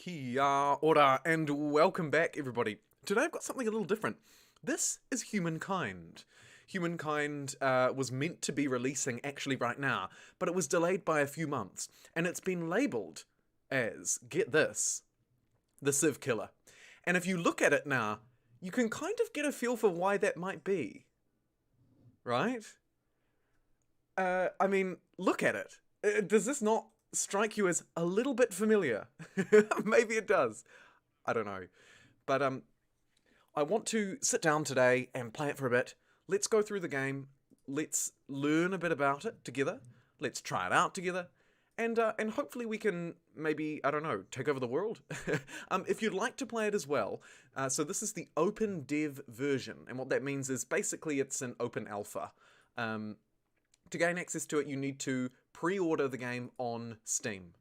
Kia ora and welcome back, everybody. Today I've got something a little different. This is Humankind. Humankind was meant to be releasing actually right now, but it was delayed by a few months, and it's been labelled as, get this, the Civ Killer. And if you look at it now, you can kind of get a feel for why that might be. Right? I mean, look at it. Does this not strike you as a little bit familiar? Maybe it does. I don't know. But I want to sit down today and play it for a bit. Let's go through the game. Let's learn a bit about it together. Let's try it out together. And hopefully we can maybe, I don't know, take over the world. If you'd like to play it as well, so this is the open dev version. And what that means is basically it's an open alpha. To gain access to it, you need to pre-order the game on Steam.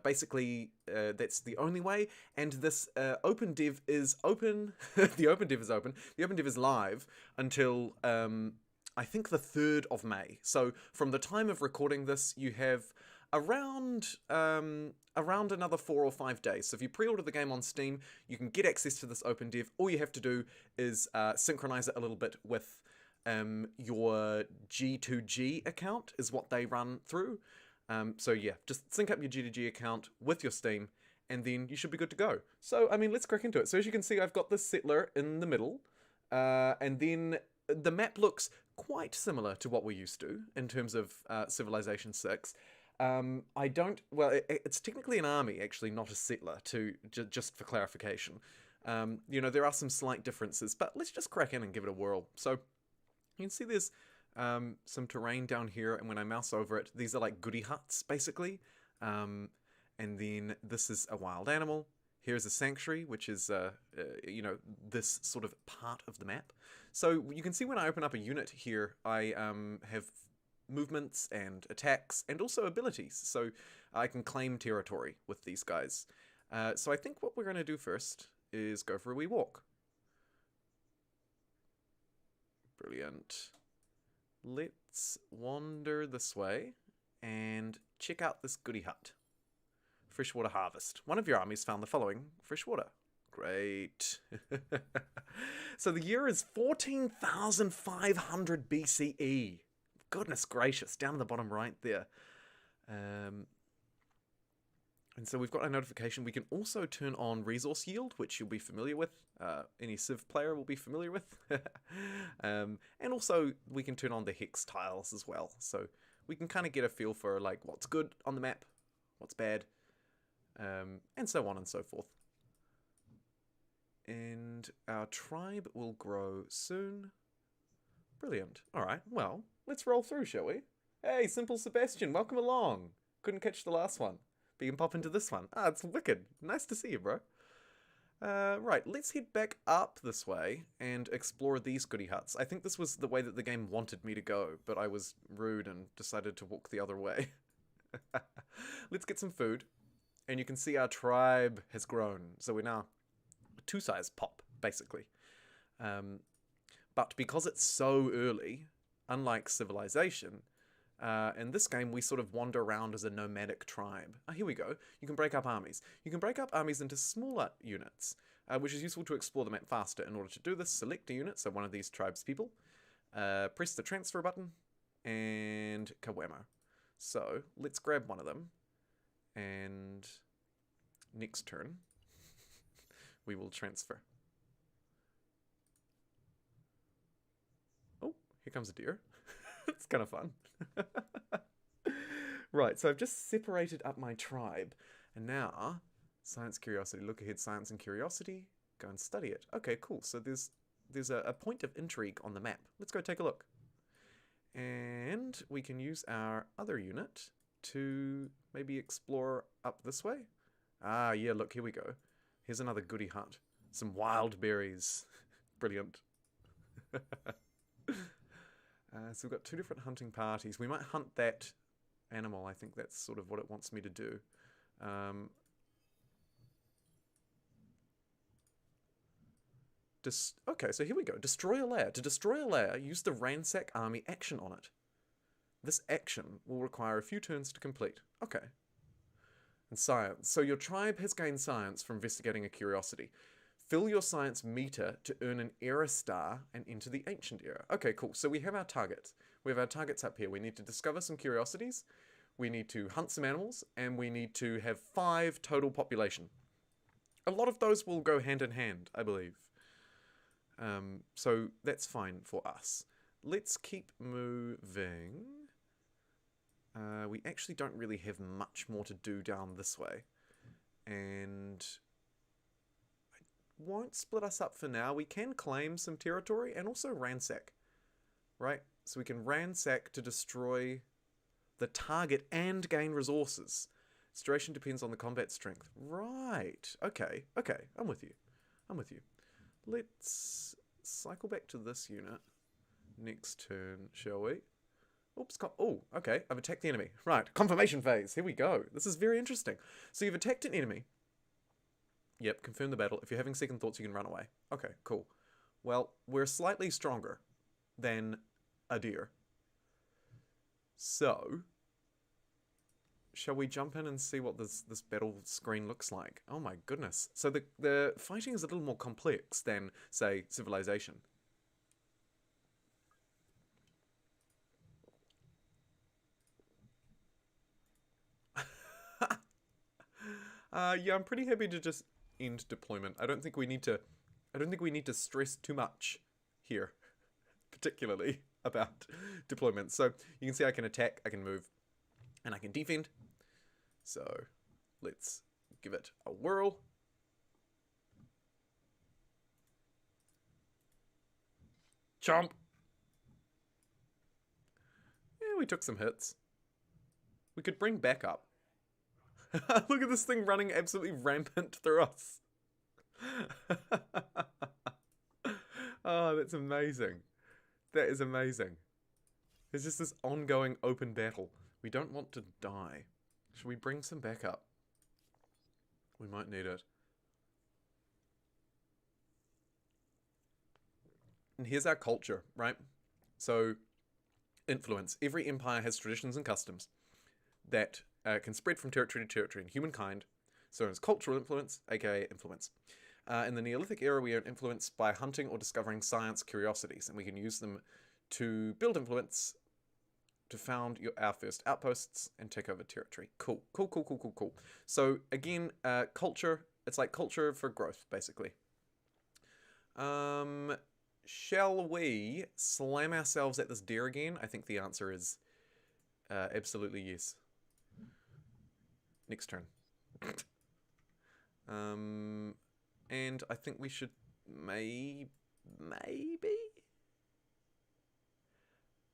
Basically, that's the only way. And this open dev is open. The open dev is open. The open dev is live until I think the 3rd of May. So from the time of recording this, you have around another 4 or 5 days. So if you pre-order the game on Steam, you can get access to this open dev. All you have to do is synchronize it a little bit with your G2G account is what they run through. So yeah, just sync up your G2G account with your Steam, and then you should be good to go. So, I mean, let's crack into it. So as you can see, I've got this settler in the middle, and then the map looks quite similar to what we're used to in terms of Civilization 6. It's technically an army, actually, not a settler, just for clarification. You know, there are some slight differences, but let's just crack in and give it a whirl. So, you can see there's some terrain down here, and when I mouse over it, these are like goody huts, basically. And then this is a wild animal. Here's a sanctuary, which is, you know, this sort of part of the map. So you can see when I open up a unit here, I have movements and attacks and also abilities. So I can claim territory with these guys. So I think what we're going to do first is go for a wee walk. Brilliant. Let's wander this way and check out this goody hut. Freshwater harvest. One of your armies found the following: fresh water. Great. So the year is 14,500 BCE. Goodness gracious, down at the bottom right there. And so we've got a notification. We can also turn on resource yield, which you'll be familiar with. Any Civ player will be familiar with. And also we can turn on the hex tiles as well. So we can kind of get a feel for like what's good on the map, what's bad, and so on and so forth. And our tribe will grow soon. Brilliant. All right, well, let's roll through, shall we? Hey, Simple Sebastian, welcome along. Couldn't catch the last one. But you can pop into this one. Ah, it's wicked. Nice to see you, bro. Right, let's head back up this way and explore these goody huts. I think this was the way that the game wanted me to go, but I was rude and decided to walk the other way. Let's get some food. And you can see our tribe has grown. So we're now a 2-size pop, basically. But because it's so early, unlike Civilization, in this game, we sort of wander around as a nomadic tribe. Here we go. You can break up armies. You can break up armies into smaller units, which is useful to explore the map faster. In order to do this, select a unit, so one of these tribes people, press the transfer button, and kawamo. So, let's grab one of them, and next turn, we will transfer. Oh, here comes a deer. It's kind of fun. Right, so I've just separated up my tribe. And now, science, curiosity. Look ahead, science and curiosity. Go and study it. Okay, cool. So there's a point of intrigue on the map. Let's go take a look. And we can use our other unit to maybe explore up this way. Ah, yeah, look, here we go. Here's another goody hut. Some wild berries. Brilliant. So we've got 2 different hunting parties. We might hunt that animal. I think that's sort of what it wants me to do. Okay, so here we go. Destroy a lair. To destroy a lair, use the ransack army action on it. This action will require a few turns to complete. Okay. And science. So your tribe has gained science from investigating a curiosity. Fill your science meter to earn an era star and enter the ancient era. Okay, cool. So we have our targets. We have our targets up here. We need to discover some curiosities. We need to hunt some animals. And we need to have 5 total population. A lot of those will go hand in hand, I believe. So that's fine for us. Let's keep moving. We actually don't really have much more to do down this way. And I won't split us up for now. We can claim some territory and also ransack. Right? So we can ransack to destroy the target and gain resources. Its duration depends on the combat strength. Right. Okay. Okay. I'm with you. I'm with you. Let's cycle back to this unit next turn, shall we? Oops. Oh, okay. I've attacked the enemy. Right. Confirmation phase. Here we go. This is very interesting. So you've attacked an enemy. Yep. Confirm the battle. If you're having second thoughts, you can run away. Okay. Cool. Well, we're slightly stronger than a deer. So, shall we jump in and see what this battle screen looks like? Oh my goodness. So the fighting is a little more complex than, say, Civilization. Yeah, I'm pretty happy to just end deployment. I don't think we need to stress too much here, particularly about deployment. So you can see I can attack, I can move, and I can defend. So let's give it a whirl. Chomp! Yeah, we took some hits. We could bring backup. Look at this thing running absolutely rampant through us. Oh, that's amazing. That is amazing. There's just this ongoing open battle. We don't want to die. Should we bring some backup? We might need it. And here's our culture, right? So, influence. Every empire has traditions and customs that can spread from territory to territory in humankind. So it's cultural influence, aka influence. In the Neolithic era, we earn influence by hunting or discovering science curiosities, and we can use them to build influence to found our first outposts and take over territory. Cool, cool, cool, cool, cool, cool. So again, culture, it's like culture for growth, basically. Shall we slam ourselves at this deer again? I think the answer is absolutely yes. Next turn. And I think we should maybe?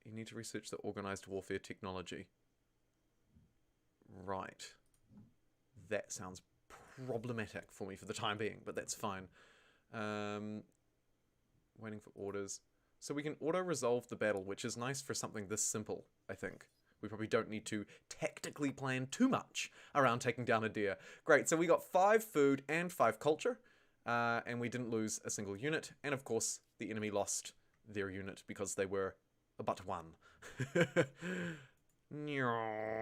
You need to research the organized warfare technology. Right. That sounds problematic for me for the time being, but that's fine. Waiting for orders. So we can auto-resolve the battle, which is nice for something this simple, I think. We probably don't need to tactically plan too much around taking down a deer. Great, so we got 5 food and 5 culture, and we didn't lose a single unit. And of course, the enemy lost their unit because they were but 1.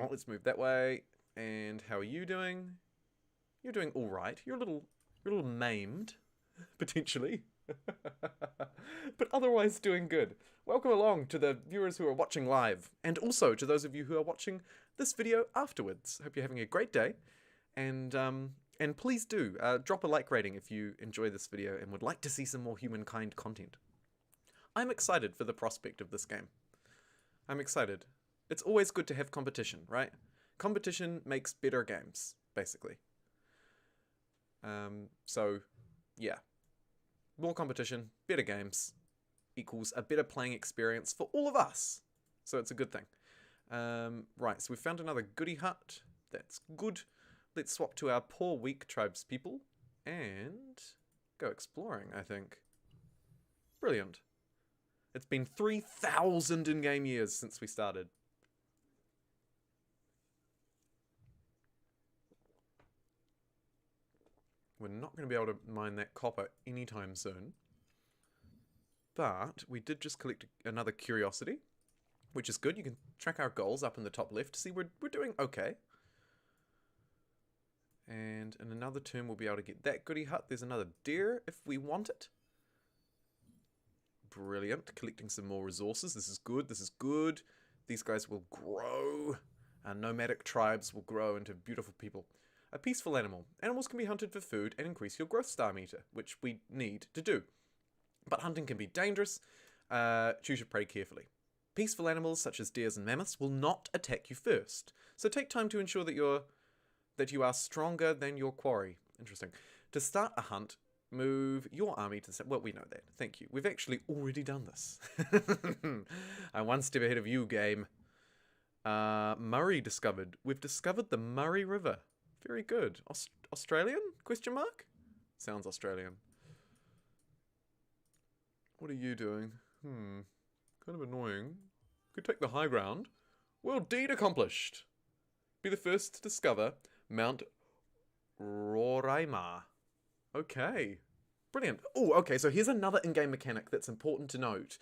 Let's move that way. And how are you doing? You're doing all right. You're a little maimed, potentially. But otherwise doing good. Welcome along to the viewers who are watching live, and also to those of you who are watching this video afterwards. Hope you're having a great day, and please do drop a like rating if you enjoy this video and would like to see some more Humankind content. I'm excited for the prospect of this game. I'm excited. It's always good to have competition, right? Competition makes better games, basically. So, yeah. More competition, better games, equals a better playing experience for all of us. So it's a good thing. Right, so we found another goody hut. That's good. Let's swap to our poor, weak tribespeople and go exploring, I think. Brilliant. It's been 3,000 in-game years since we started. We're not going to be able to mine that copper anytime soon. But we did just collect another curiosity, which is good. You can track our goals up in the top left. See, we're doing okay. And in another turn, we'll be able to get that goody hut. There's another deer if we want it. Brilliant. Collecting some more resources. This is good. This is good. These guys will grow. Nomadic tribes will grow into beautiful people. A peaceful animal. Animals can be hunted for food and increase your growth star meter, which we need to do. But hunting can be dangerous. Choose your prey carefully. Peaceful animals such as deers and mammoths will not attack you first. So take time to ensure that you are stronger than your quarry. Interesting. To start a hunt, move your army to the... Well, we know that. Thank you. We've actually already done this. I'm one step ahead of you, game. Murray discovered. We've discovered the Murray River. Very good. Australian? Question mark? Sounds Australian. What are you doing? Kind of annoying. Could take the high ground. Well, deed accomplished. Be the first to discover Mount Roraima. Okay. Brilliant. Oh, okay, so here's another in-game mechanic that's important to note.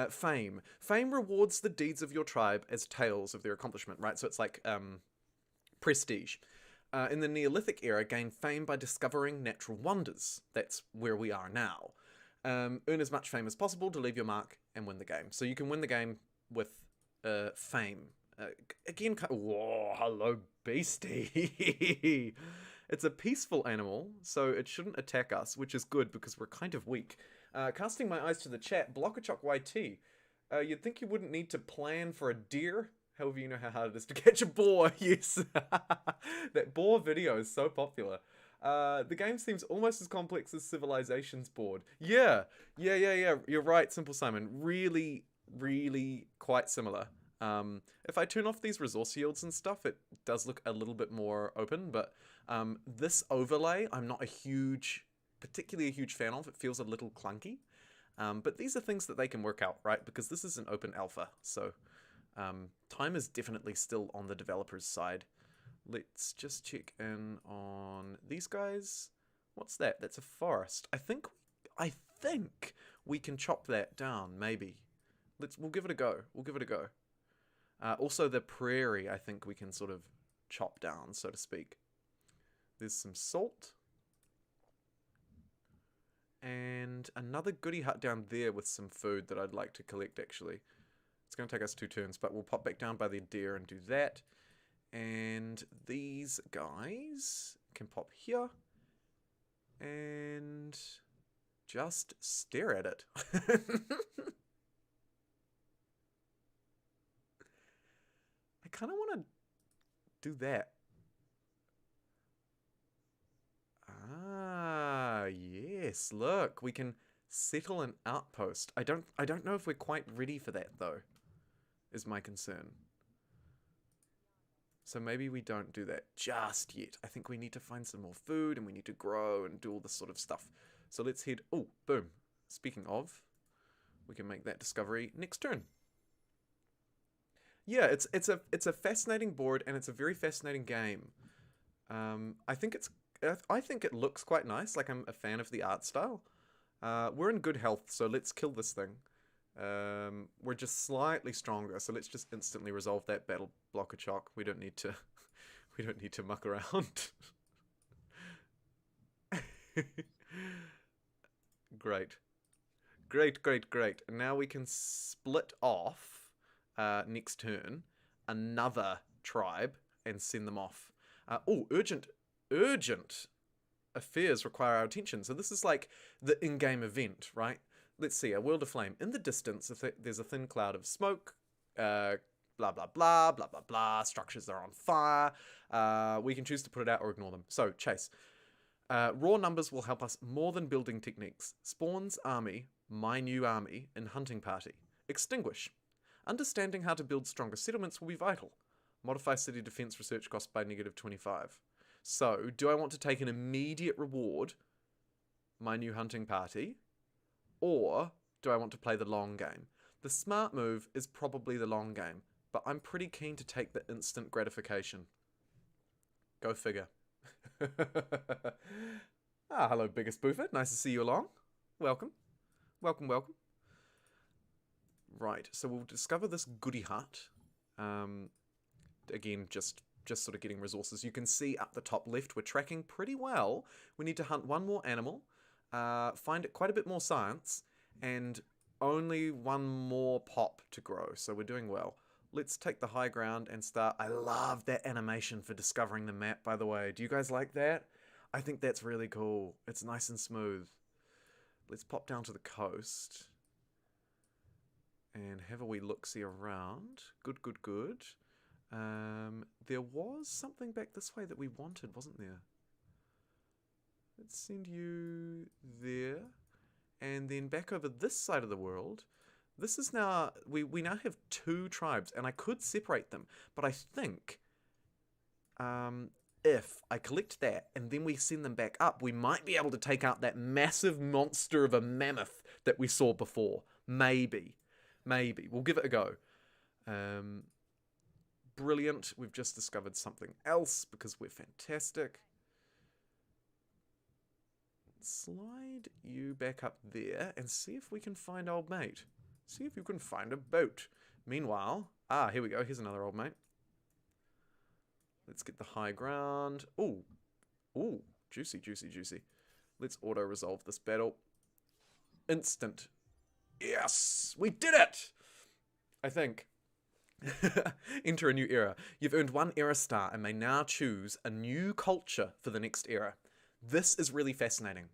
Fame. Fame rewards the deeds of your tribe as tales of their accomplishment, right? So it's like prestige. In the Neolithic era, gain fame by discovering natural wonders. That's where we are now. Earn as much fame as possible to leave your mark and win the game. So you can win the game with fame. Again, whoa, hello, beastie. It's a peaceful animal, so it shouldn't attack us, which is good because we're kind of weak. Casting my eyes to the chat, Blockachock YT. You'd think you wouldn't need to plan for a deer. However, you know how hard it is to catch a boar. Yes. That boar video is so popular. The game seems almost as complex as Civilization's board. Yeah. You're right, Simple Simon. Really, really quite similar. If I turn off these resource yields and stuff, it does look a little bit more open, but this overlay, I'm not particularly a huge fan of. It feels a little clunky. But these are things that they can work out, right? Because this is an open alpha, so time is definitely still on the developer's side. Let's just check in on these guys. What's that? That's a forest. I think we can chop that down, maybe. We'll give it a go. Also the prairie, I think we can sort of chop down, so to speak. There's some salt. And another goody hut down there with some food that I'd like to collect, actually. It's going to take us 2 turns, but we'll pop back down by the deer and do that. And these guys can pop here. And just stare at it. I kind of want to do that. Ah, yes. Look, we can settle an outpost. I don't know if we're quite ready for that, though, is my concern. So maybe we don't do that just yet. I think we need to find some more food and we need to grow and do all this sort of stuff. So let's head... Oh, boom. Speaking of, we can make that discovery next turn. Yeah, it's a fascinating board and it's a very fascinating game. I think it looks quite nice. Like, I'm a fan of the art style. We're in good health, so let's kill this thing. We're just slightly stronger, so let's just instantly resolve that battle blocker chalk. We don't need to muck around. Great. And now we can split off next turn another tribe and send them off. Urgent affairs require our attention. So this is like the in-game event, right? Let's see, a world of flame. In the distance, there's a thin cloud of smoke, blah, blah, blah, blah, blah, blah. Structures are on fire. We can choose to put it out or ignore them. So, chase. Raw numbers will help us more than building techniques. Spawns army, my new army, in hunting party. Extinguish. Understanding how to build stronger settlements will be vital. Modify city defense research cost by -25. So, do I want to take an immediate reward, my new hunting party, or do I want to play the long game? The smart move is probably the long game, but I'm pretty keen to take the instant gratification. Go figure. Hello, biggest boofer. Nice to see you along. Welcome. Right, so we'll discover this goody hut. Again, just just sort of getting resources. You can see up the top left, we're tracking pretty well. We need to hunt one more animal, find it quite a bit more science, and only one more pop to grow. So we're doing well. Let's take the high ground and start. I love that animation for discovering the map, by the way. Do you guys like that? I think that's really cool. It's nice and smooth. Let's pop down to the coast and have a wee look-see around. Good, good, good. There was something back this way that we wanted, wasn't there? Let's send you there. And then back over this side of the world. This is now, we now have 2 tribes, and I could separate them, but I think if I collect that and then we send them back up, we might be able to take out that massive monster of a mammoth that we saw before. Maybe. We'll give it a go. Brilliant. We've just discovered something else because we're fantastic. Slide you back up there and see if we can find old mate. See if you can find a boat. Meanwhile, here we go. Here's another old mate. Let's get the high ground. Ooh, juicy, juicy, juicy. Let's auto-resolve this battle. Instant. Yes, we did it! I think. Enter a new era. You've earned 1 era star and may now choose a new culture for the next era. This is really fascinating.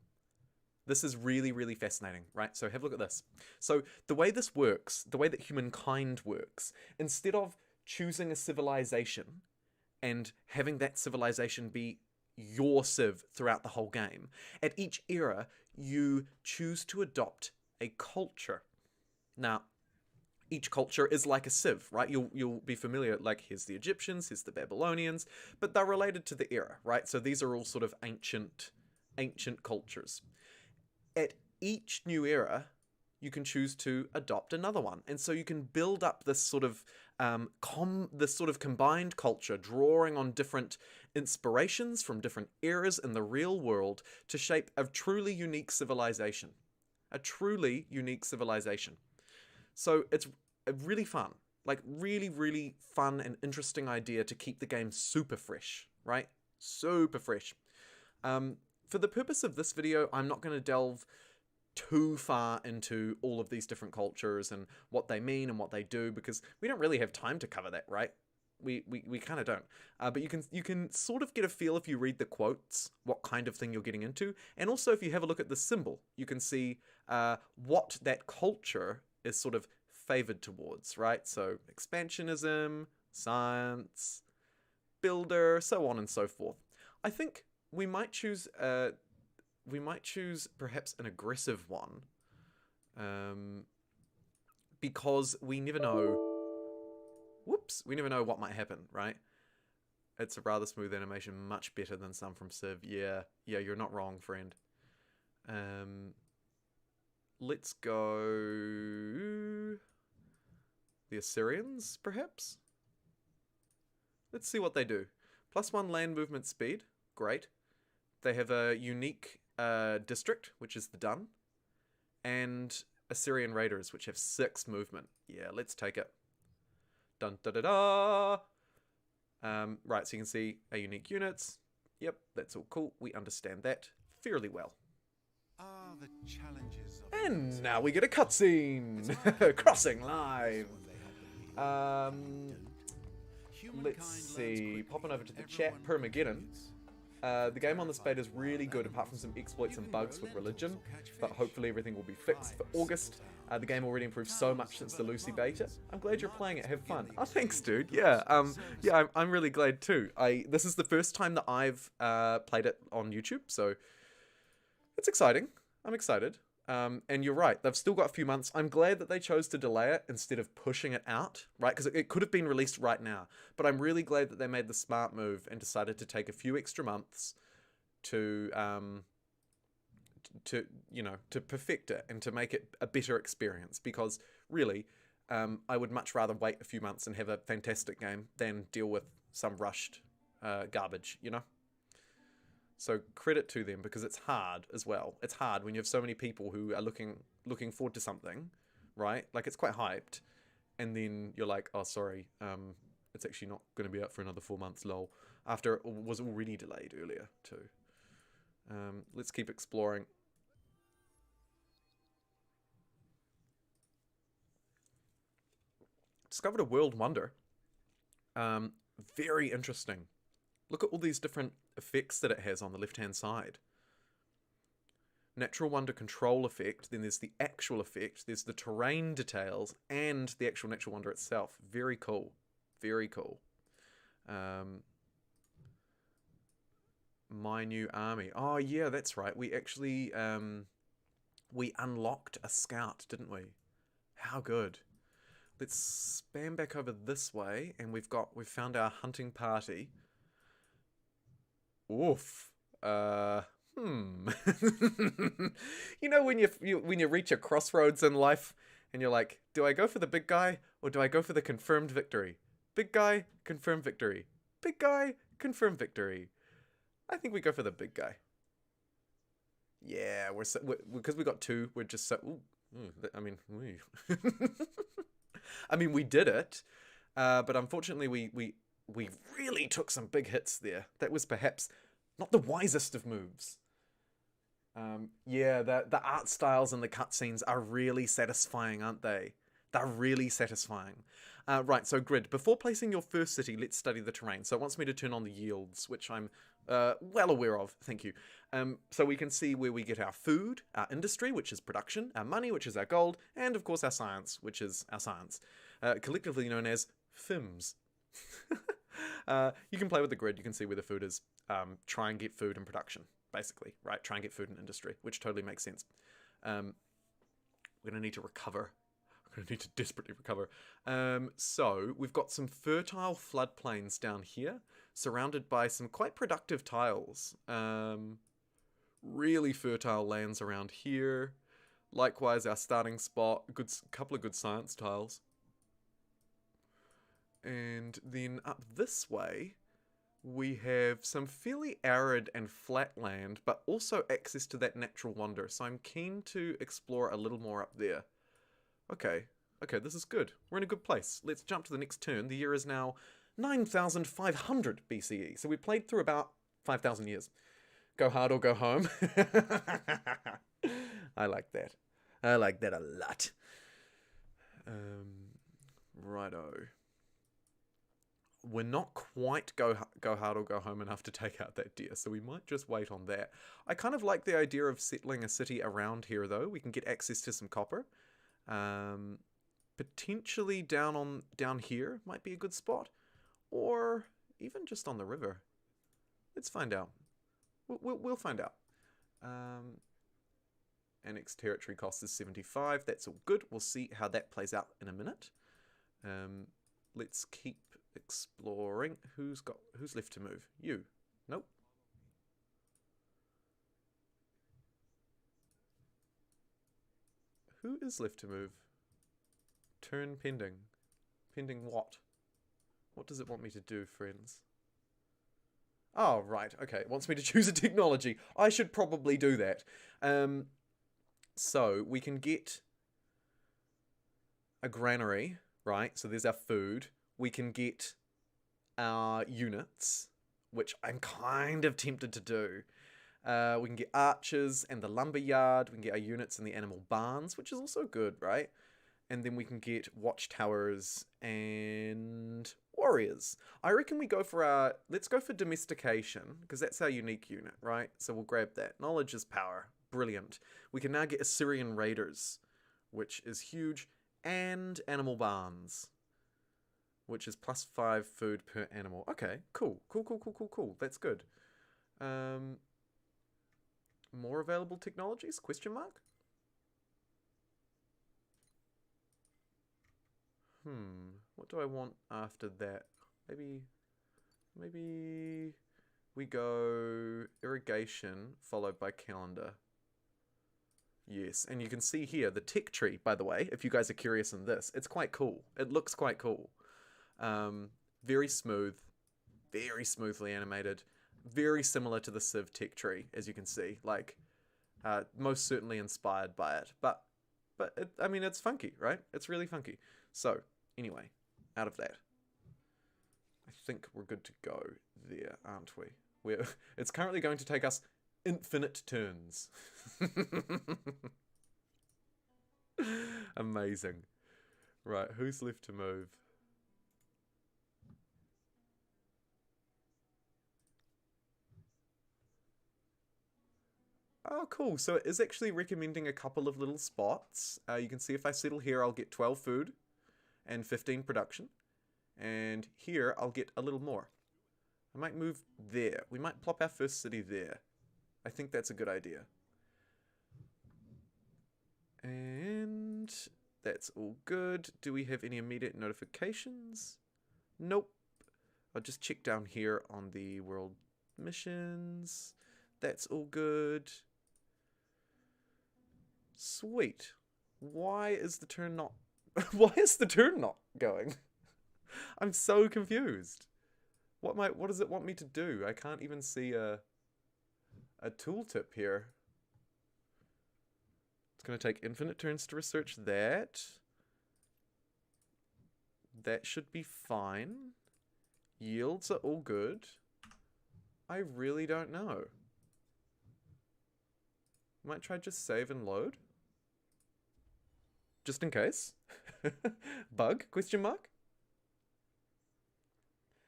This is really, really fascinating, right? So have a look at this. So the way this works, the way that humankind works, instead of choosing a civilization and having that civilization be your civ throughout the whole game, at each era, you choose to adopt a culture. Now, each culture is like a civ, right? You'll be familiar, like here's the Egyptians, here's the Babylonians, but they're related to the era, right? So these are all sort of ancient cultures. At each new era, you can choose to adopt another one, and so you can build up this sort of combined culture, drawing on different inspirations from different eras in the real world to shape a truly unique civilization. A truly unique civilization. So it's really fun, like really, really fun and interesting idea to keep the game super fresh, right? Super fresh. For the purpose of this video, I'm not going to delve too far into all of these different cultures and what they mean and what they do, because we don't really have time to cover that, right? We kind of don't. But you can sort of get a feel if you read the quotes what kind of thing you're getting into, and also if you have a look at the symbol, you can see what that culture is sort of favored towards, right? So expansionism, science, builder, so on and so forth. I think we might choose perhaps an aggressive one, because we never know. Whoops, we never know what might happen, right? It's a rather smooth animation, much better than some from Civ. Yeah, you're not wrong, friend. Let's go the Assyrians, perhaps? Let's see what they do. +1 land movement speed, great. They have a unique district, which is the Dun, and Assyrian Raiders, which have 6 movement. Yeah, let's take it. Dun da da da! Right, so you can see our unique units. Yep, that's all cool. We understand that fairly well. The challenges of And now we get a cutscene! Crossing live! Let's see. Popping over to the chat, Permageddon. The game on this beta is really good, apart from some exploits and bugs with religion, but hopefully everything will be fixed for August. The game already improved so much since the Lucy beta. I'm glad you're playing it. Have fun. Oh, thanks, dude. Yeah, I'm really glad too. This is the first time that I've played it on YouTube, so it's exciting. I'm excited. And you're right, they've still got a few months. I'm glad that they chose to delay it instead of pushing it out, right? Because it could have been released right now. But I'm really glad that they made the smart move and decided to take a few extra months to perfect it and to make it a better experience. Because really, I would much rather wait a few months and have a fantastic game than deal with some rushed garbage, you know? So credit to them, because it's hard as well. It's hard when you have so many people who are looking forward to something, right? Like, it's quite hyped, and then you're like, oh, sorry, it's actually not going to be out for another 4 months, lol. After it was already delayed earlier, too. Let's keep exploring. Discovered a world wonder. Very interesting. Look at all these different effects that it has on the left-hand side. Natural wonder control effect, then there's the actual effect, there's the terrain details, and the actual natural wonder itself. Very cool. Very cool. My new army. Oh, yeah, that's right. We actually, we unlocked a scout, didn't we? How good. Let's spam back over this way, and we've found our hunting party. Oof. You know when you reach a crossroads in life and you're like, do I go for the big guy or do I go for the confirmed victory? Big guy, confirmed victory. Big guy, confirmed victory. I think we go for the big guy. Yeah, because we got 2. We're just so. I mean, I mean, we did it, but unfortunately, we really took some big hits there. That was perhaps not the wisest of moves. Yeah, the art styles and the cutscenes are really satisfying, aren't they? They're really satisfying. Right, so grid. Before placing your first city, let's study the terrain. So it wants me to turn on the yields, which I'm well aware of. Thank you. So we can see where we get our food, our industry, which is production, our money, which is our gold, and of course our science, which is our science. Collectively known as FIMS. You can play with the grid. You can see where the food is. Try and get food in production, basically, right? Try and get food in industry, which totally makes sense. We're going to need to recover. We're going to need to desperately recover. So we've got some fertile floodplains down here, surrounded by some quite productive tiles. Really fertile lands around here. Likewise, our starting spot, couple of good science tiles. And then up this way, we have some fairly arid and flat land, but also access to that natural wonder. So I'm keen to explore a little more up there. Okay, this is good. We're in a good place. Let's jump to the next turn. The year is now 9,500 BCE. So we played through about 5,000 years. Go hard or go home. I like that. I like that a lot. Righto. We're not quite go hard or go home enough to take out that deer, so we might just wait on that. I kind of like the idea of settling a city around here, though. We can get access to some copper. Potentially down here might be a good spot, or even just on the river. Let's find out. We'll find out. Annexed territory cost is 75. That's all good. We'll see how that plays out in a minute. Let's keep exploring. Who's left to move? You. Nope. Who is left to move? Turn pending. Pending what? What does it want me to do, friends? Oh, right. Okay. It wants me to choose a technology. I should probably do that. So we can get a granary, right? So there's our food. We can get our units, which I'm kind of tempted to do. We can get archers and the lumber yard. We can get our units in the animal barns, which is also good, right? And then we can get watchtowers and warriors. I reckon we go for let's go for domestication, because that's our unique unit, right? So we'll grab that. Knowledge is power. Brilliant. We can now get Assyrian raiders, which is huge, and animal barns, which is +5 food per animal. Okay, cool. That's good. More available technologies? Question mark? What do I want after that? Maybe we go irrigation followed by calendar. Yes, and you can see here the tech tree, by the way, if you guys are curious in this. It's quite cool. It looks quite cool. Very smooth, very smoothly animated, very similar to the Civ tech tree, as you can see. Like, most certainly inspired by it. But I mean, it's funky, right? It's really funky. So, anyway, out of that. I think we're good to go there, aren't we? It's currently going to take us infinite turns. Amazing. Right, who's left to move? Oh, cool. So it is actually recommending a couple of little spots. You can see if I settle here, I'll get 12 food and 15 production. And here, I'll get a little more. I might move there. We might plop our first city there. I think that's a good idea. And that's all good. Do we have any immediate notifications? Nope. I'll just check down here on the world missions. That's all good. Sweet. Why is the turn not... Why is the turn not going? I'm so confused. What does it want me to do? I can't even see a tooltip here. It's going to take infinite turns to research that. That should be fine. Yields are all good. I really don't know. Might try just save and load. Just in case. Bug? Question mark?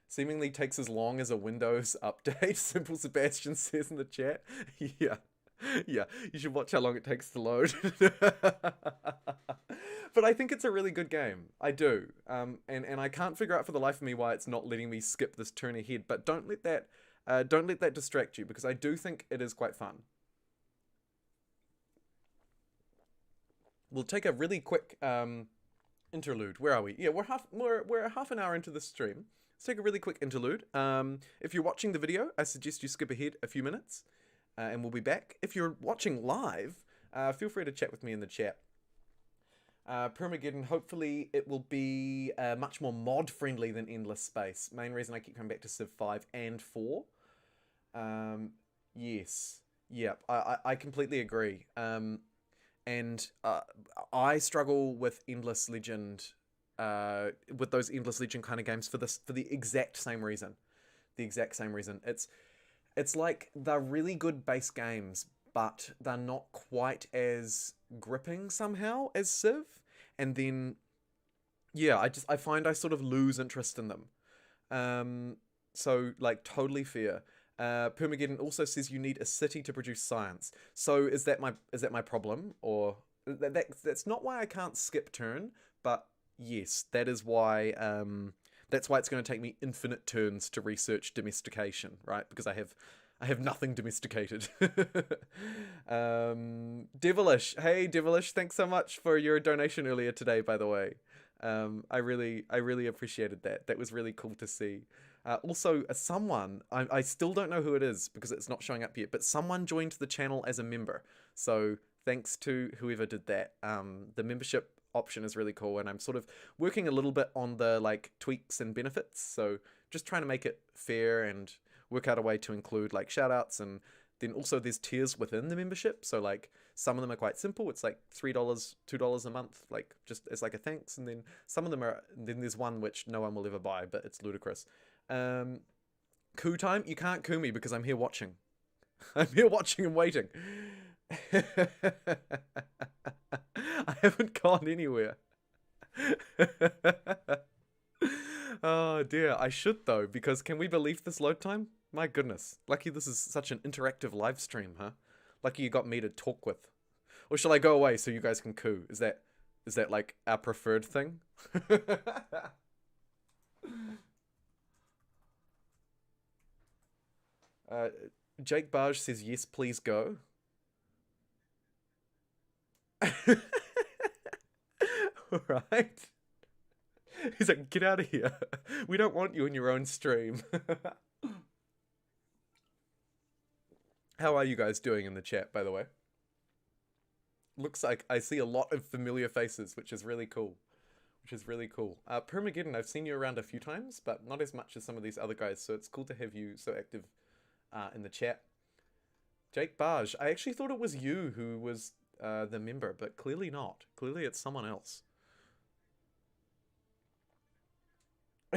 Seemingly takes as long as a Windows update, Simple Sebastian says in the chat. Yeah. Yeah, you should watch how long it takes to load. But I think it's a really good game. I do. And I can't figure out for the life of me why it's not letting me skip this turn ahead. But don't let that distract you, because I do think it is quite fun. We'll take a really quick interlude. Where are we? Yeah, we're half an hour into the stream. Let's take a really quick interlude. If you're watching the video, I suggest you skip ahead a few minutes, and we'll be back. If you're watching live, feel free to chat with me in the chat. Permageddon, hopefully it will be much more mod-friendly than Endless Space. Main reason I keep coming back to Civ 5 and 4. Yes. Yep, I completely agree. And I struggle with Endless Legend, with those Endless Legend kind of games for the exact same reason. The exact same reason. It's like they're really good base games, but they're not quite as gripping somehow as Civ. And then, yeah, I find I sort of lose interest in them. So like totally fair. Permageddon also says you need a city to produce science. So is that my problem? Or that's not why I can't skip turn, but yes, that is why that's why it's going to take me infinite turns to research domestication, right? Because I have nothing domesticated. Devilish, hey Devilish, thanks so much for your donation earlier today, by the way. I really appreciated that. That was really cool to see. Also, someone, I still don't know who it is because it's not showing up yet, but someone joined the channel as a member. So thanks to whoever did that. The membership option is really cool, and I'm sort of working a little bit on the like tweaks and benefits. So just trying to make it fair and work out a way to include like shout outs, and then also there's tiers within the membership. So like some of them are quite simple. It's like $3, $2 a month, like just as like a thanks. And then some of them are, then there's one which no one will ever buy, but it's ludicrous. Coup time? You can't coup me because I'm here watching. I'm here watching and waiting. I haven't gone anywhere. Oh dear, I should though, because can we believe this load time? My goodness. Lucky this is such an interactive live stream, huh? Lucky you got me to talk with. Or shall I go away so you guys can coup? Is that like our preferred thing? Jake Barge says yes, please go. Alright. He's like, get out of here. We don't want you in your own stream. How are you guys doing in the chat, by the way? Looks like I see a lot of familiar faces, which is really cool. Permageddon, I've seen you around a few times, but not as much as some of these other guys, so it's cool to have you so active in the chat. Jake Barge, I actually thought it was you who was the member, but clearly not. Clearly it's someone else.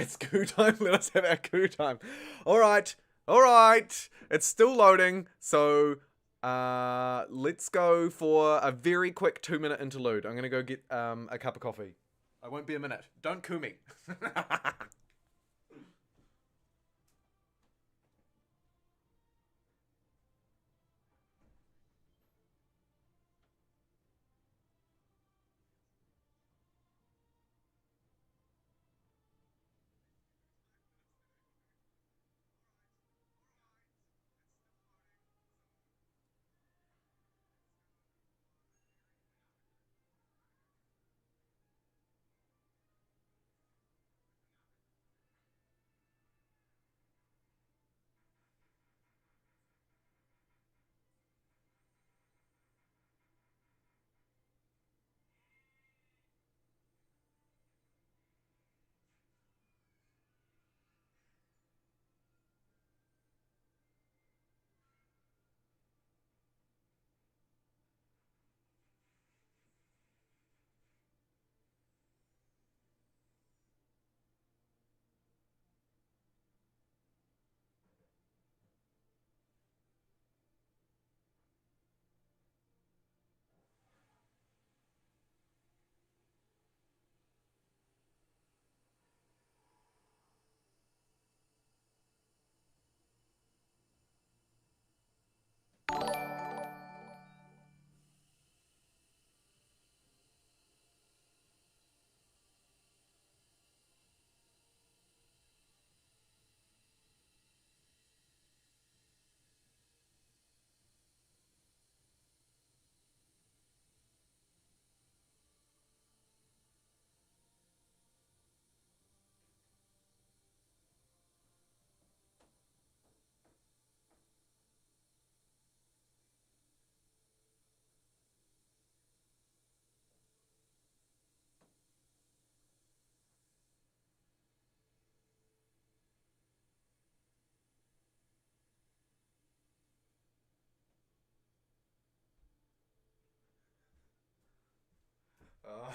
It's coup time. Let us have our coup time. Alright. Alright. It's still loading. So, let's go for a very quick 2-minute interlude. I'm gonna go get a cup of coffee. I won't be a minute. Don't coup me.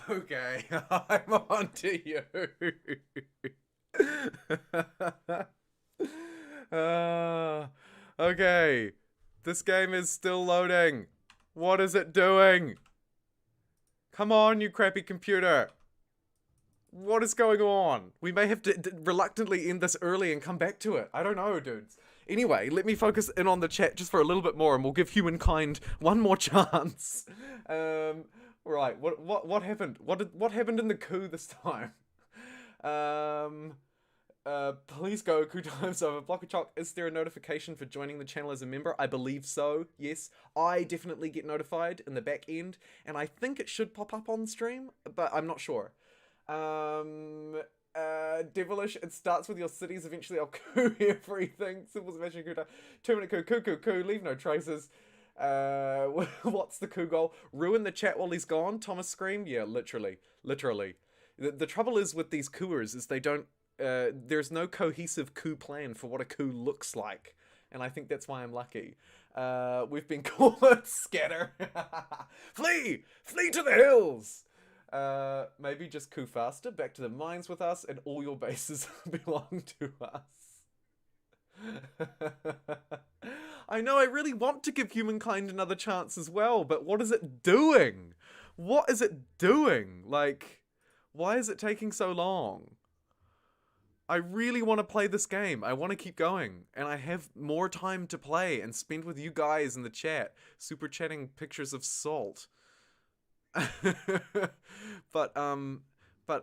Okay, I'm on to you. uh, okay, this game is still loading. What is it doing? Come on, you crappy computer. What is going on? We may have to reluctantly end this early and come back to it. I don't know, dudes. Anyway, let me focus in on the chat just for a little bit more, and we'll give humankind one more chance. Right. What happened? What happened in the coup this time? Please go. Coup time's over. Block of Chalk, is there a notification for joining the channel as a member? I believe so. Yes, I definitely get notified in the back end, and I think it should pop up on stream, but I'm not sure. Devilish, it starts with your cities, eventually I'll coup everything. Simple smashing coup time. 2-minute coup, leave no traces. What's the coup goal? Ruin the chat while he's gone? Thomas screamed? Yeah, literally. The trouble is with these coups is they don't, there's no cohesive coup plan for what a coup looks like. And I think that's why I'm lucky. We've been caught. Scatter. Flee to the hills. Maybe just coup faster, back to the mines with us, and all your bases belong to us. I know, I really want to give humankind another chance as well, but what is it doing? What is it doing? Like, why is it taking so long? I really want to play this game. I want to keep going, and I have more time to play and spend with you guys in the chat, super chatting pictures of salt. but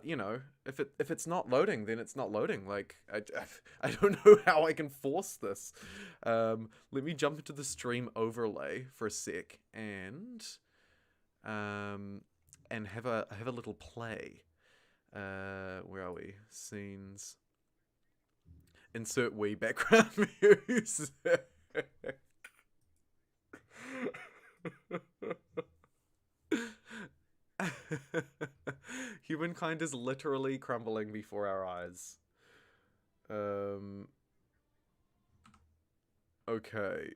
you know, if it's not loading, then it's not loading. Like I don't know how I can force this. Let me jump into the stream overlay for a sec and have a little play. Where are we? Scenes. Insert Wii background music. Humankind is literally crumbling before our eyes. Okay.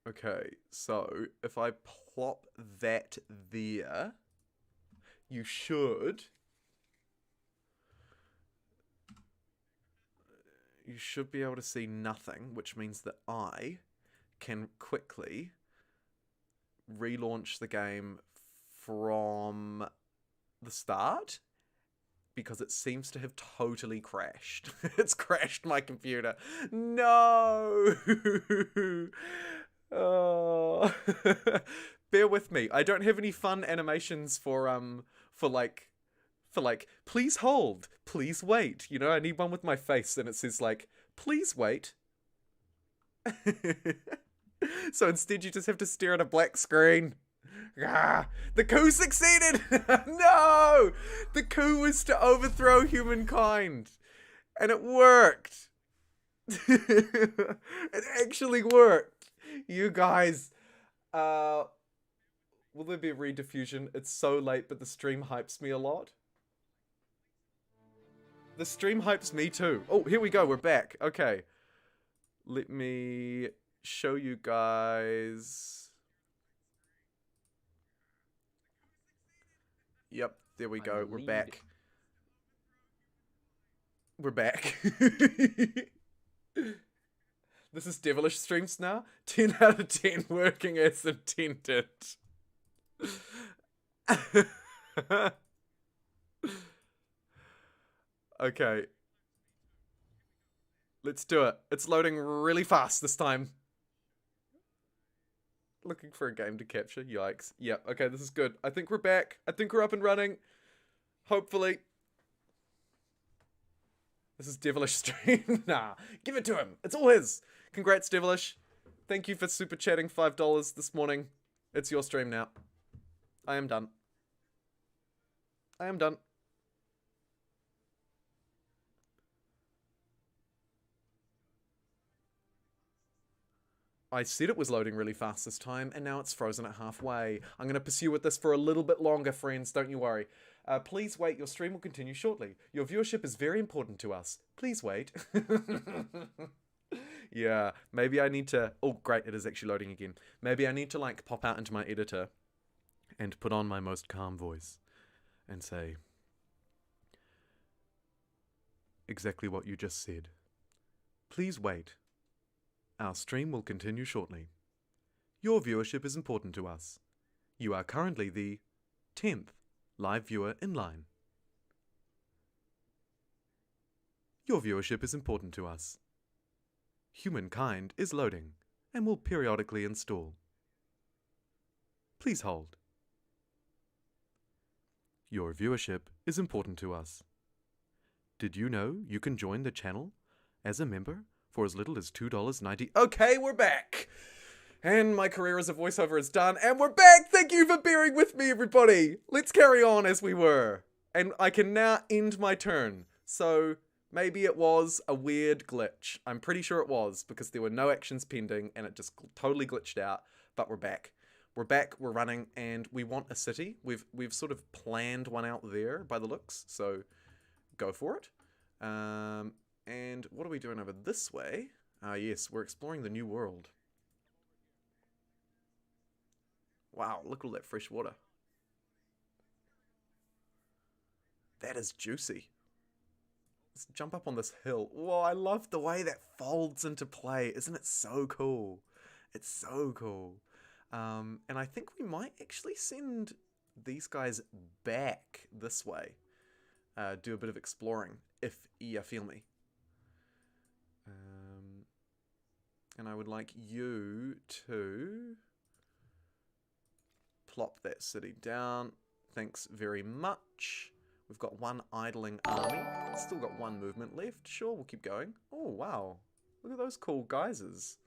Okay, so if I plop that there, you should you should be able to see nothing, which means that I can quickly relaunch the game from the start, because it seems to have totally crashed. It's crashed my computer. No! Oh. Bear with me. I don't have any fun animations for please hold, please wait. You know, I need one with my face and it says like, please wait. So instead you just have to stare at a black screen. Ah, the coup succeeded! No! The coup was to overthrow humankind. And it worked. It actually worked. You guys, will there be a rediffusion? It's so late, but the stream hypes me a lot. The stream hypes me too. Oh, here we go. We're back. Okay. Let me show you guys. Yep, there we go. We're back. We're back. This is devilish streams now. 10 out of 10 working as intended. Okay. Let's do it. It's loading really fast this time. Looking for a game to capture. Yikes. Yeah, okay, this is good. I think we're back. I think we're up and running. Hopefully. This is Devilish stream. Nah, give it to him. It's all his. Congrats, Devilish. Thank you for super chatting $5 this morning. It's your stream now. I am done. I am done. I said it was loading really fast this time, and now it's frozen at halfway. I'm going to pursue with this for a little bit longer, friends. Don't you worry. Please wait. Your stream will continue shortly. Your viewership is very important to us. Please wait. Yeah, maybe I need to... Oh, great. It is actually loading again. Maybe I need to, like, pop out into my editor and put on my most calm voice and say exactly what you just said. Please wait. Our stream will continue shortly. Your viewership is important to us. You are currently the 10th live viewer in line. Your viewership is important to us. Humankind is loading and will periodically install. Please hold. Your viewership is important to us. Did you know you can join the channel as a member for as little as $2.90. Okay, we're back. And my career as a voiceover is done. And we're back. Thank you for bearing with me, everybody. Let's carry on as we were. And I can now end my turn. So maybe it was a weird glitch. I'm pretty sure it was, because there were no actions pending and it just totally glitched out. But we're back. We're back, we're running, and we want a city. We've sort of planned one out there by the looks. So go for it. And what are we doing over this way? Yes, we're exploring the new world. Wow, look at all that fresh water. That is juicy. Let's jump up on this hill. Whoa, I love the way that folds into play. Isn't it so cool? It's so cool. And I think we might actually send these guys back this way. Do a bit of exploring, if you feel me. And I would like you to plop that city down. Thanks very much. We've got one idling army. Still got one movement left. Sure, we'll keep going. Oh, wow. Look at those cool geysers.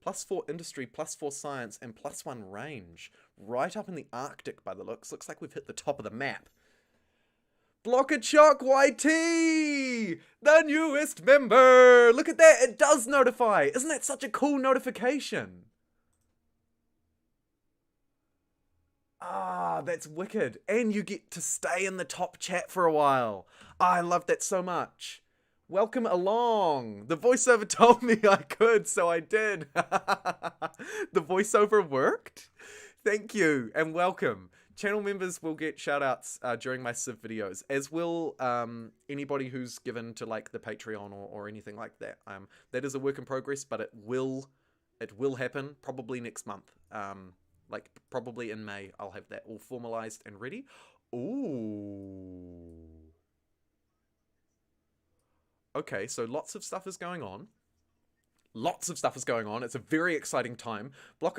+4 industry, +4 science, and +1 range. Right up in the Arctic by the looks. Looks like we've hit the top of the map. Block a Choc YT! The newest member! Look at that, it does notify! Isn't that such a cool notification? Ah, that's wicked. And you get to stay in the top chat for a while. I love that so much. Welcome along. The voiceover told me I could, so I did. The voiceover worked? Thank you, and welcome Channel members will get shout-outs during my Civ videos, as will anybody who's given to like the Patreon or anything like that. That is a work in progress, but it will happen probably next month. Like probably in May, I'll have that all formalized and ready. Ooh. Okay, so lots of stuff is going on. Lots of stuff is going on. It's a very exciting time.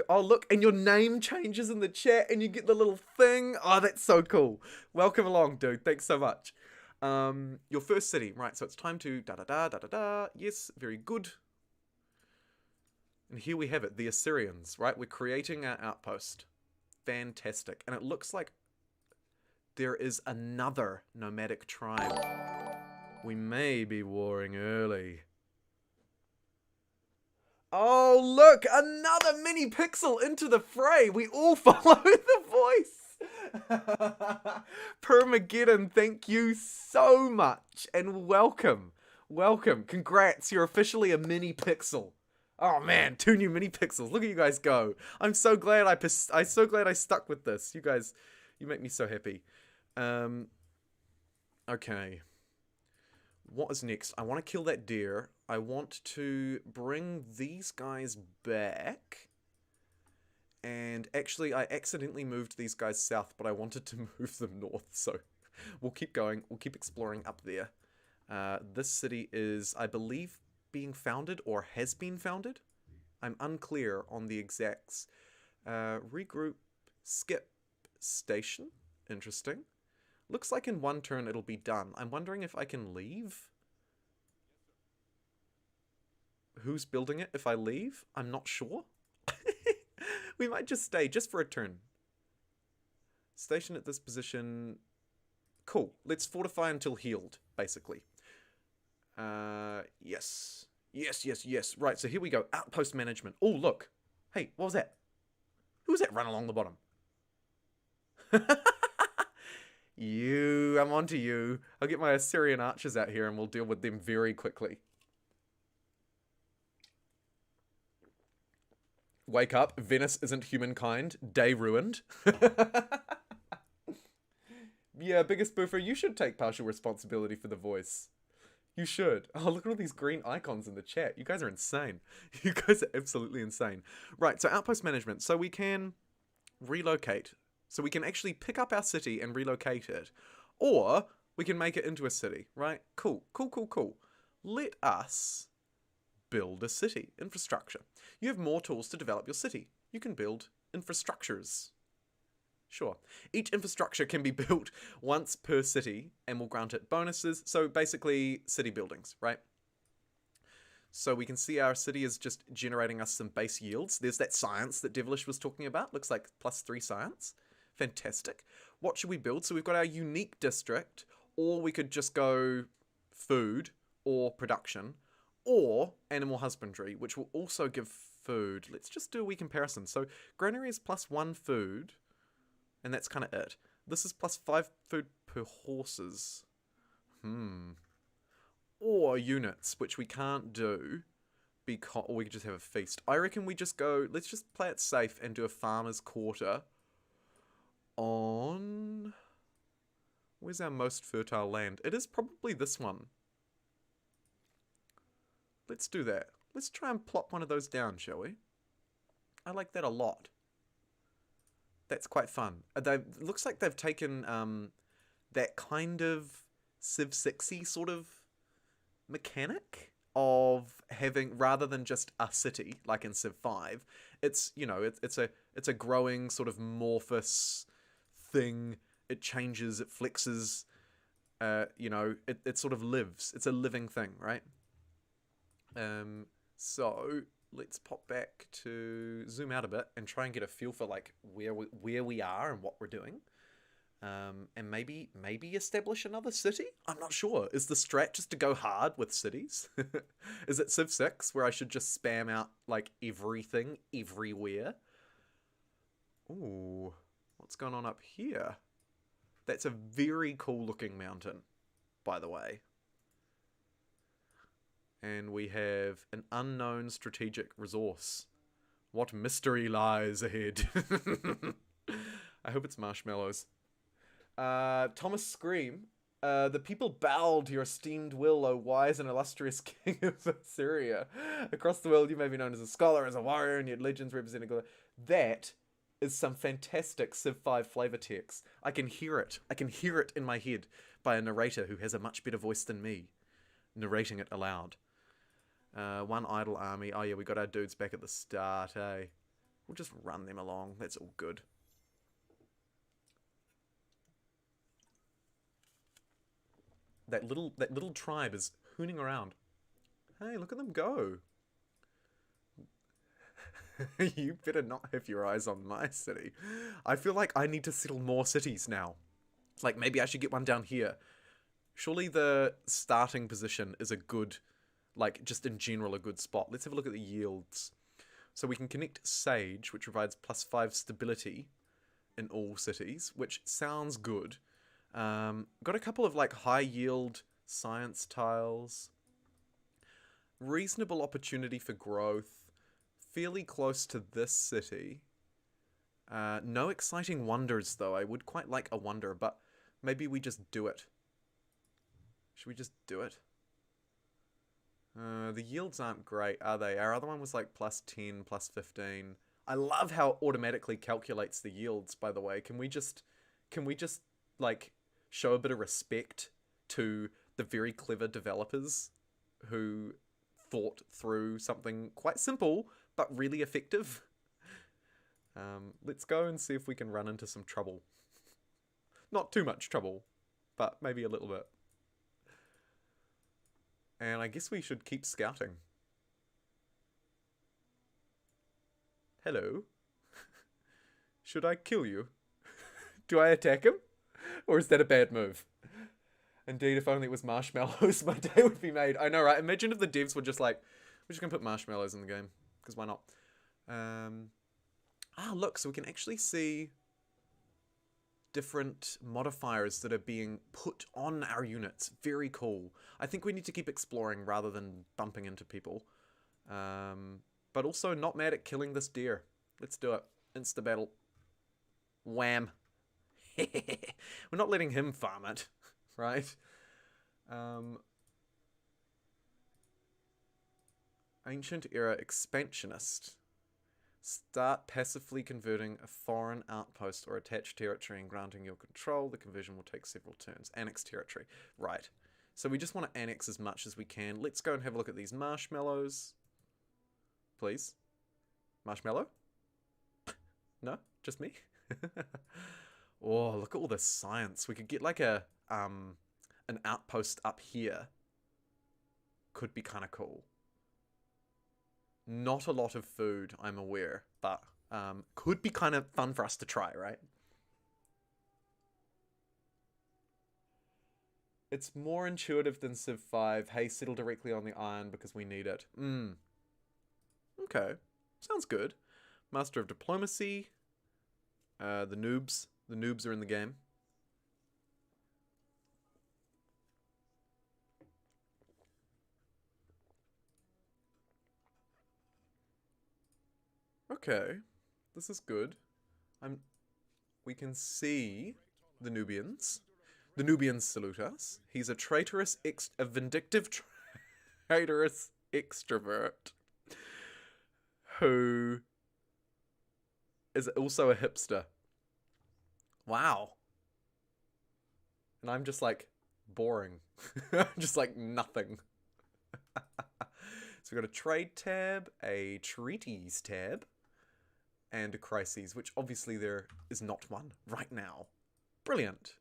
Oh, look, and your name changes in the chat and you get the little thing. Oh, that's so cool. Welcome along, dude. Thanks so much. Your first city. Right, so it's time to da-da-da. Yes, very good. And here we have it, the Assyrians, right? We're creating our outpost. Fantastic. And it looks like there is another nomadic tribe. We may be warring early. Oh, look! Another mini pixel into the fray! We all follow the voice! Permageddon, thank you so much! And welcome! Welcome! Congrats, you're officially a mini pixel! Oh man, 2 new mini pixels. Look at you guys go. I'm so glad I'm so glad I stuck with this. You guys, you make me so happy. Okay. What is next? I want to kill that deer. I want to bring these guys back. And actually, I accidentally moved these guys south, but I wanted to move them north. So we'll keep going. We'll keep exploring up there. This city is, I believe, being founded or has been founded. I'm unclear on the exacts. Regroup, skip, station. Interesting. Looks like in 1 turn it'll be done. I'm wondering if I can leave? Who's building it if I leave? I'm not sure. We might just stay, just for a turn. Station at this position. Cool. Let's fortify until healed, basically. Yes. Yes. Right, so here we go. Outpost Management. Oh, look. Hey, what was that? Who was that run along the bottom? I'm onto you. I'll get my Assyrian archers out here and we'll deal with them very quickly. Wake up. Venice isn't humankind. Day ruined. Yeah, biggest boofer, you should take partial responsibility for the voice. You should. Oh, look at all these green icons in the chat. You guys are insane. You guys are absolutely insane. Right, so Outpost Management. So we can relocate. So we can actually pick up our city and relocate it. Or we can make it into a city, right? Cool. Let us build a city. Infrastructure. You have more tools to develop your city. You can build infrastructures. Sure. Each infrastructure can be built once per city and will grant it bonuses. So basically city buildings, right? So we can see our city is just generating us some base yields. There's that science that Devilish was talking about. Looks like +3 science. Fantastic. What should we build? So we've got our unique district, or we could just go food or production, or animal husbandry, which will also give food. Let's just do a wee comparison. So granary is +1 food, and that's kind of it. This is +5 food per horses. Or units, which we can't do, because, or we could just have a feast. I reckon we just go, let's just play it safe and do a farmer's quarter on... Where's our most fertile land? It is probably this one. Let's do that. Let's try and plop one of those down, shall we? I like that a lot. That's quite fun. Looks like they've taken that kind of Civ 6-y sort of mechanic of having, rather than just a city like in Civ 5, it's, you know, it's a growing sort of amorphous thing. It changes, it flexes, you know, it sort of lives. It's a living thing, right? So let's pop back to zoom out a bit and try and get a feel for like where we are and what we're doing. And maybe establish another city? I'm not sure. Is the strat just to go hard with cities? Is it Civ 6 where I should just spam out like everything, everywhere? Ooh, what's going on up here? That's a very cool looking mountain, by the way. And we have an unknown strategic resource. What mystery lies ahead? I hope it's marshmallows. Thomas Scream. The people bowed to your esteemed will, O wise and illustrious king of Assyria. Across the world, you may be known as a scholar, as a warrior, and yet legends representing God. That is some fantastic Civ 5 flavor text. I can hear it. I can hear it in my head by a narrator who has a much better voice than me, narrating it aloud. One idle army. Oh yeah, we got our dudes back at the start, eh? We'll just run them along. That's all good. That little tribe is hooning around. Hey, look at them go. You better not have your eyes on my city. I feel like I need to settle more cities now. Like, maybe I should get one down here. Surely the starting position is a good, like, just in general a good spot. Let's have a look at the yields. So we can connect Sage, which provides +5 stability in all cities, which sounds good. Got a couple of like high yield science tiles. Reasonable opportunity for growth. Fairly close to this city. No exciting wonders though. I would quite like a wonder, but maybe we just do it. Should we just do it? The yields aren't great, are they? Our other one was like +10, +15. I love how it automatically calculates the yields, by the way. Can we just like show a bit of respect to the very clever developers who thought through something quite simple but really effective? Let's go and see if we can run into some trouble. Not too much trouble, but maybe a little bit. And I guess we should keep scouting. Hello? Should I kill you? Do I attack him? Or is that a bad move? Indeed, if only it was marshmallows, my day would be made. I know, right? Imagine if the devs were just like, we're just going to put marshmallows in the game. Because why not? Look, so we can actually see different modifiers that are being put on our units. Very cool. I think we need to keep exploring rather than bumping into people. But also not mad at killing this deer. Let's do it. Insta battle. Wham. We're not letting him farm it, right? Ancient era expansionist. Start passively converting a foreign outpost or attached territory and granting your control. The conversion will take several turns. Annex territory. Right. So we just want to annex as much as we can. Let's go and have a look at these marshmallows. Please. Marshmallow? No? Just me? Oh, look at all this science. We could get like an outpost up here. Could be kind of cool. Not a lot of food, I'm aware, but could be kind of fun for us to try, right? It's more intuitive than Civ 5. Hey, settle directly on the iron because we need it. Okay. Sounds good. Master of Diplomacy. The noobs. The noobs are in the game. Okay. This is good. We can see the Nubians. The Nubians salute us. He's a vindictive traitorous extrovert who is also a hipster. Wow. And I'm just like boring. Just like nothing. So we've got a trade tab, a treaties tab, and a crises, which obviously there is not one right now. Brilliant.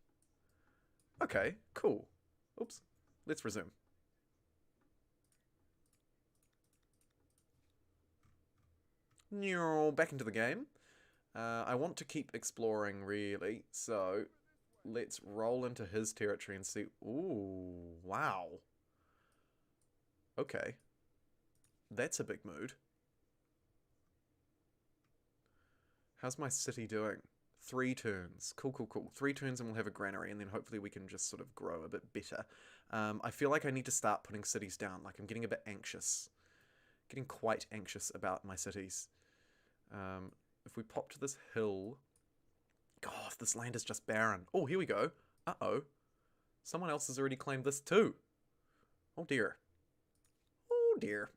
Okay, cool. Oops. Let's resume. Back into the game. I want to keep exploring, really, so let's roll into his territory and see. Ooh, wow. Okay. That's a big mood. How's my city doing? 3 turns. Cool, cool, cool. 3 turns and we'll have a granary, and then hopefully we can just sort of grow a bit better. I feel like I need to start putting cities down. Like, I'm getting a bit anxious. Getting quite anxious about my cities. If we pop to this hill, God, this land is just barren. Oh, here we go. Uh-oh. Someone else has already claimed this too. Oh dear. Oh dear.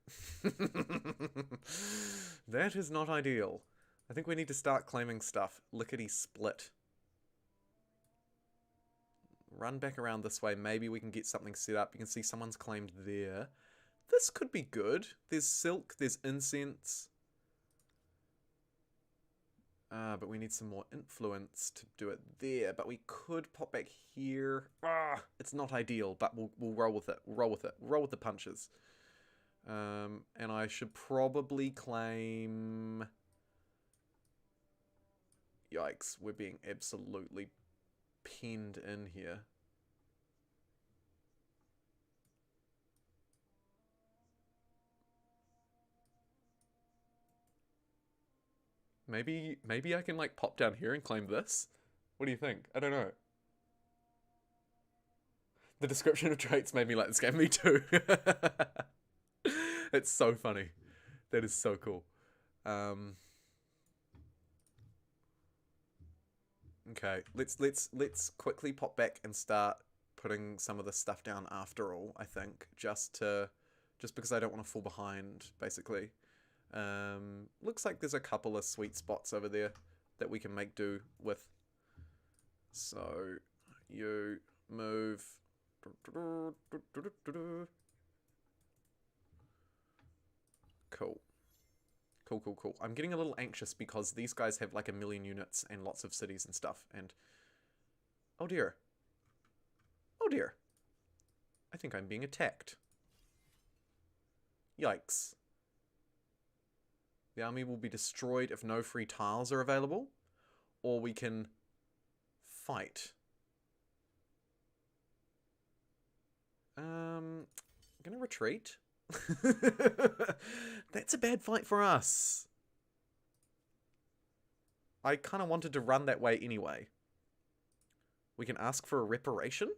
That is not ideal. I think we need to start claiming stuff. Lickety split. Run back around this way. Maybe we can get something set up. You can see someone's claimed there. This could be good. There's silk. There's incense. But we need some more influence to do it there. But we could pop back here. It's not ideal, but we'll roll with it. We'll roll with it. We'll roll with the punches. And I should probably claim... Yikes, we're being absolutely pinned in here. Maybe I can like pop down here and claim this? What do you think? I don't know. The description of traits made me like this game. Me too. It's so funny. That is so cool. Okay, let's quickly pop back and start putting some of this stuff down after all, I think. Just because I don't want to fall behind, basically. Looks like there's a couple of sweet spots over there that we can make do with. So, you move. Cool. Cool. I'm getting a little anxious because these guys have like 1 million units and lots of cities and stuff, and... Oh dear. Oh dear. I think I'm being attacked. Yikes. The army will be destroyed if no free tiles are available, or we can fight. I'm gonna retreat. That's a bad fight for us. I kind of wanted to run that way anyway. We can ask for a reparation?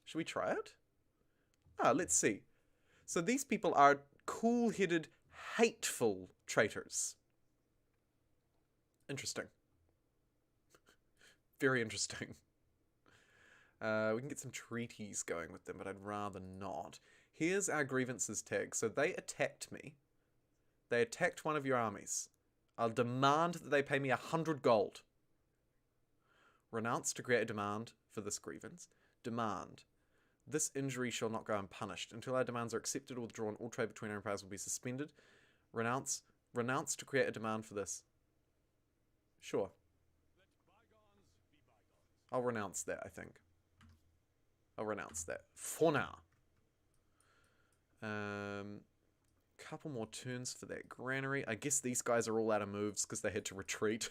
Should we try it? Let's see. So these people are cool-headed, hateful traitors. Interesting. Very interesting. We can get some treaties going with them, but I'd rather not. Here's our grievances tag. So they attacked me. They attacked one of your armies. I'll demand that they pay me 100 gold. Renounce to create a demand for this grievance. Demand. This injury shall not go unpunished. Until our demands are accepted or withdrawn, all trade between our empires will be suspended. Renounce to create a demand for this. Sure. I'll renounce that, I think. I'll renounce that. For now. Couple more turns for that granary. I guess these guys are all out of moves because they had to retreat.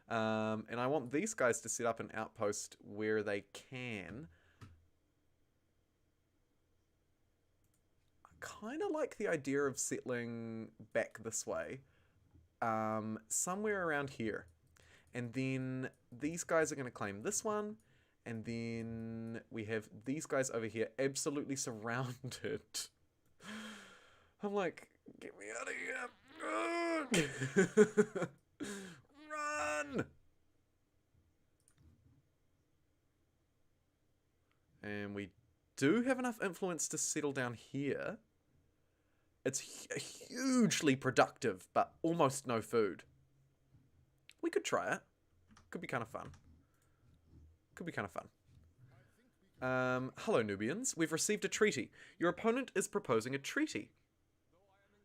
And I want these guys to set up an outpost where they can. I kind of like the idea of settling back this way. Somewhere around here. And then these guys are going to claim this one. And then we have these guys over here absolutely surrounded. I'm like, get me out of here. Run! And we do have enough influence to settle down here. It's hugely productive, but almost no food. We could try it. Could be kind of fun. Could be kind of fun. Hello, Nubians. We've received a treaty. Your opponent is proposing a treaty.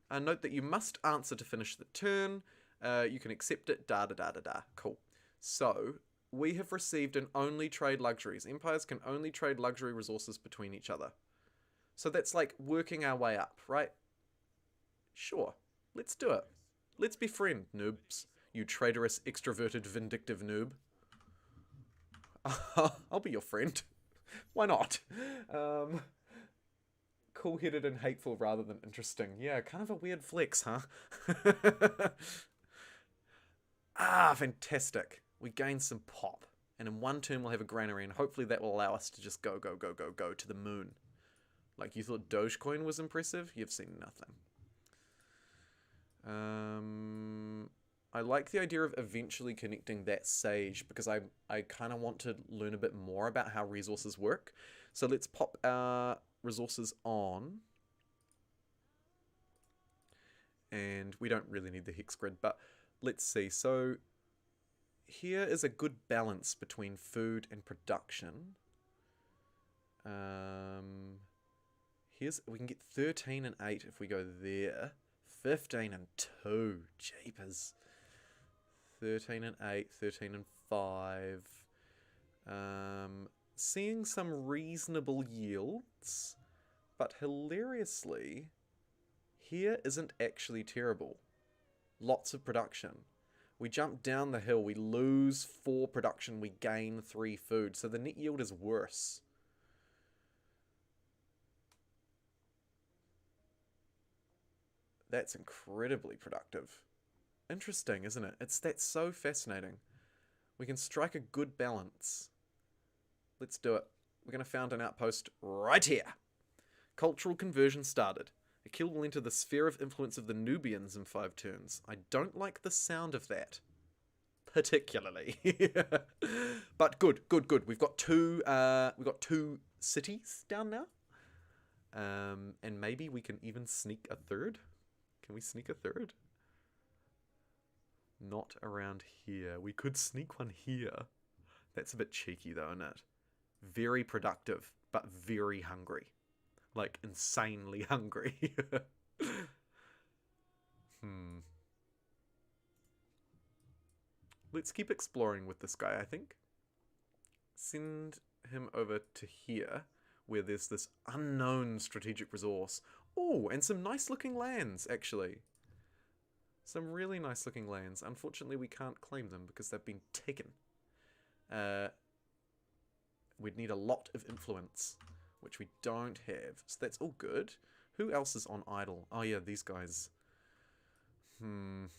Note that you must answer to finish the turn. You can accept it. Cool. So, we have received an only trade luxuries. Empires can only trade luxury resources between each other. So that's like working our way up, right? Sure. Let's do it. Let's befriend, noobs. You traitorous, extroverted, vindictive noob. I'll be your friend. Why not? Cool-headed and hateful rather than interesting. Yeah, kind of a weird flex, huh? Fantastic. We gain some pop. And in one turn we'll have a granary, and hopefully that will allow us to just go to the moon. Like, you thought Dogecoin was impressive? You've seen nothing. I like the idea of eventually connecting that sage because I kind of want to learn a bit more about how resources work. So let's pop our resources on. And we don't really need the hex grid, but let's see. So here is a good balance between food and production. We can get 13 and 8 if we go there. 15 and 2. Jeepers. 13 and 8, 13 and 5. Seeing some reasonable yields, but hilariously, here isn't actually terrible. Lots of production. We jump down the hill, we lose 4 production, we gain 3 food, so the net yield is worse. That's incredibly productive. Interesting, isn't it? That's so fascinating. We can strike a good balance. Let's do it. We're going to found an outpost right here. Cultural conversion started. A kill will enter the sphere of influence of the Nubians in 5 turns. I don't like the sound of that. Particularly. But good. We've got two cities down now. And maybe we can even sneak a third. Can we sneak a third? Not around here. We could sneak one here. That's a bit cheeky though, isn't it? Very productive, but very hungry. Like, insanely hungry. Let's keep exploring with this guy, I think. Send him over to here, where there's this unknown strategic resource. Oh, and some nice looking lands, actually. Some really nice looking lands. Unfortunately, we can't claim them because they've been taken. We'd need a lot of influence, which we don't have. So that's all good. Who else is on idle? Oh yeah, these guys. I'm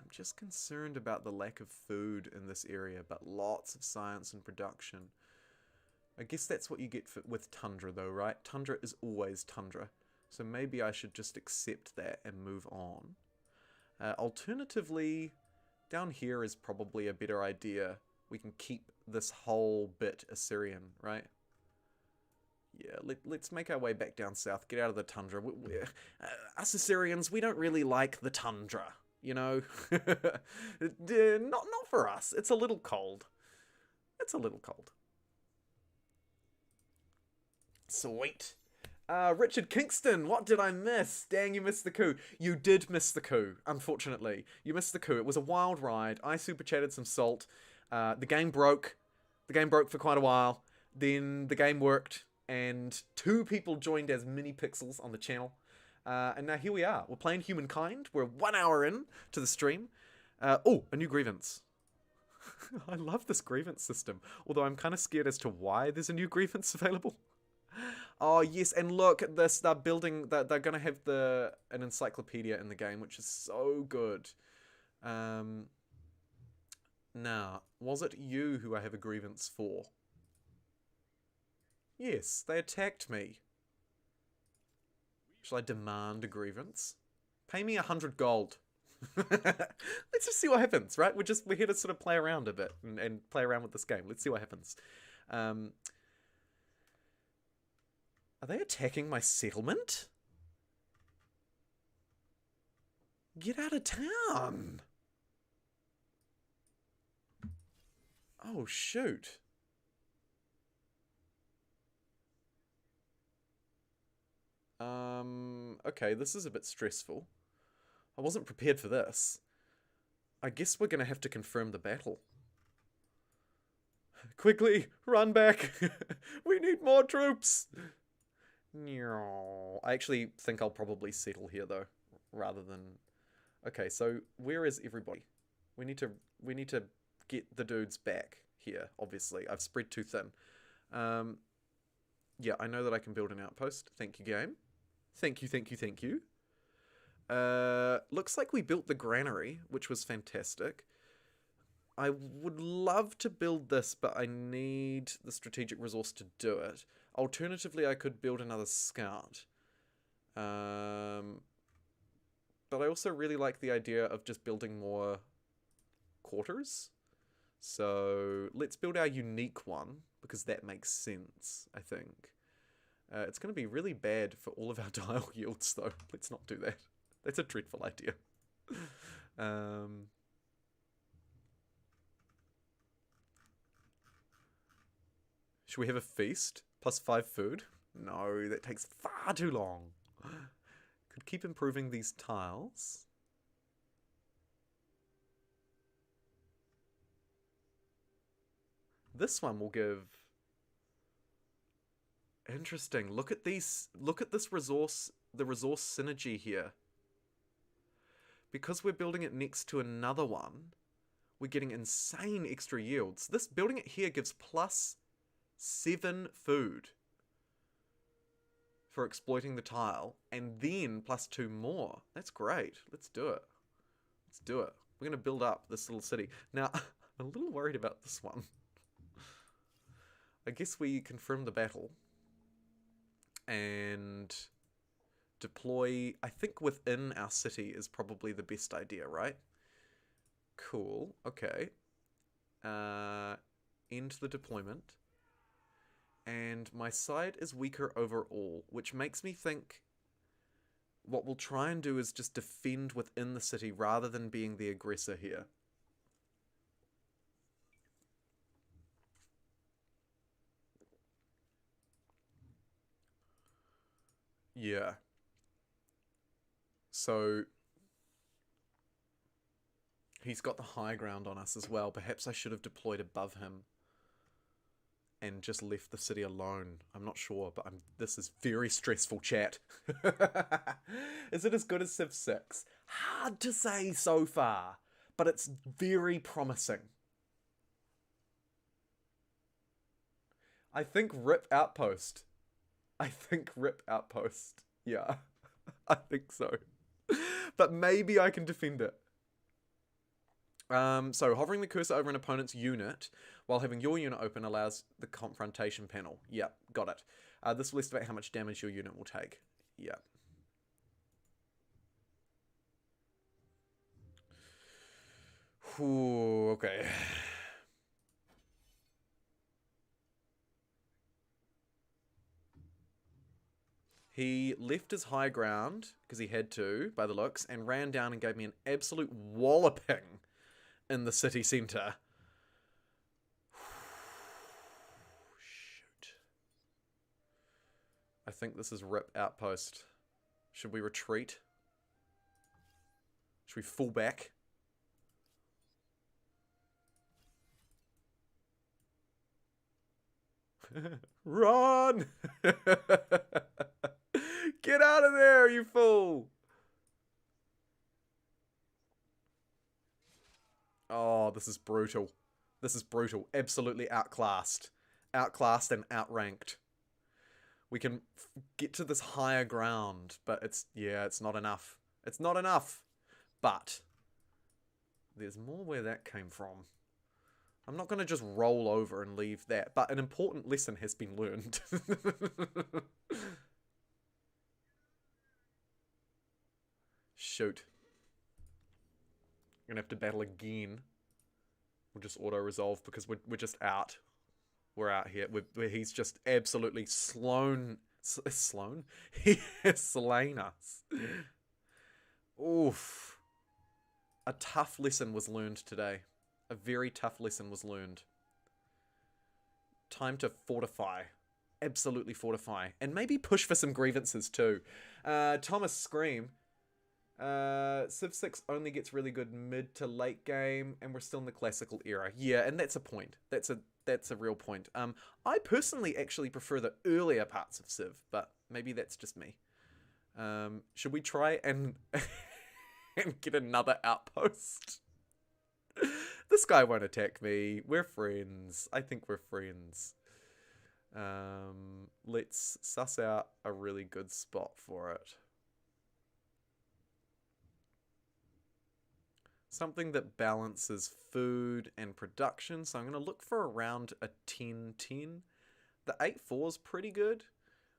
just concerned about the lack of food in this area, but lots of science and production. I guess that's what you get with Tundra though, right? Tundra is always Tundra. So maybe I should just accept that and move on. Alternatively, down here is probably a better idea. We can keep this whole bit Assyrian, right? Yeah, let's make our way back down south, get out of the tundra. Us Assyrians, we don't really like the tundra, you know? Not for us. It's a little cold. It's a little cold. Sweet. Richard Kingston, what did I miss? Dang, you missed the coup. You did miss the coup, unfortunately. You missed the coup. It was a wild ride. I super chatted some salt. The game broke. The game broke for quite a while. Then the game worked, and 2 people joined as mini pixels on the channel. And now here we are. We're playing Humankind. We're 1 hour in to the stream. Oh, a new grievance. I love this grievance system. Although I'm kind of scared as to why there's a new grievance available. Oh yes, and look at this. They're building. They're gonna have an encyclopedia in the game, which is so good. Now, was it you who I have a grievance for? Yes, they attacked me. Shall I demand a grievance? Pay me 100 gold. Let's just see what happens, right? We're here to sort of play around a bit and play around with this game. Let's see what happens. Are they attacking my settlement? Get out of town! Oh, shoot. Okay, this is a bit stressful. I wasn't prepared for this. I guess we're gonna have to confirm the battle. Quickly, run back! We need more troops! I actually think I'll probably settle here though, rather than... Okay, so where is everybody? We need to get the dudes back here, obviously. I've spread too thin. Yeah, I know that I can build an outpost. Thank you, game. Thank you. Looks like we built the granary, which was fantastic. I would love to build this, but I need the strategic resource to do it. Alternatively, I could build another scout. But But I also really like the idea of just building more quarters. So let's build our unique one, because that makes sense, I think. It's going to be really bad for all of our tile yields, though. Let's not do that. That's a dreadful idea. Should we have a feast? +5 food? No, that takes far too long. Could keep improving these tiles. This one will give... Interesting. Look at these. Look at this resource, the resource synergy here. Because we're building it next to another one, we're getting insane extra yields. This building it here gives +7 food for exploiting the tile, and then +2 more. That's great. Let's do it. Let's do it. We're going to build up this little city. Now, I'm a little worried about this one. I guess we confirm the battle and deploy, I think within our city is probably the best idea, right? Cool, okay. End the deployment. And my side is weaker overall, which makes me think what we'll try and do is just defend within the city rather than being the aggressor here. Yeah. So he's got the high ground on us as well. Perhaps I should have deployed above him and just left the city alone. I'm not sure, but this is very stressful, chat. Is it as good as Civ 6? Hard to say so far, but it's very promising. I think RIP Outpost. I think RIP Outpost. Yeah, I think so. But maybe I can defend it. So hovering the cursor over an opponent's unit while having your unit open allows the confrontation panel. Yep, got it. This will estimate how much damage your unit will take. Yep. Ooh, okay. He left his high ground, because he had to, by the looks, and ran down and gave me an absolute walloping in the city centre. Shoot. I think this is RIP Outpost. Should we retreat? Should we fall back? Run! Get out of there, you fool! Oh, this is brutal. This is brutal. Absolutely outclassed. Outclassed and outranked. We can get to this higher ground, but it's not enough. It's not enough. But there's more where that came from. I'm not going to just roll over and leave that, but an important lesson has been learned. Shoot. We're going to have to battle again. We'll just auto-resolve because we're just out. We're out here. He's just absolutely Sloan? He has slain us. Oof. A tough lesson was learned today. A very tough lesson was learned. Time to fortify. Absolutely fortify. And maybe push for some grievances too. Thomas Scream. Civ 6 only gets really good mid to late game, and we're still in the classical era. Yeah, and that's a point. That's a real point. I personally actually prefer the earlier parts of Civ, but maybe that's just me. Should we try and and get another outpost? This guy won't attack me. We're friends. I think we're friends. Let's suss out a really good spot for it. Something that balances food and production. So I'm going to look for around a 10-10. The 8-4 is pretty good.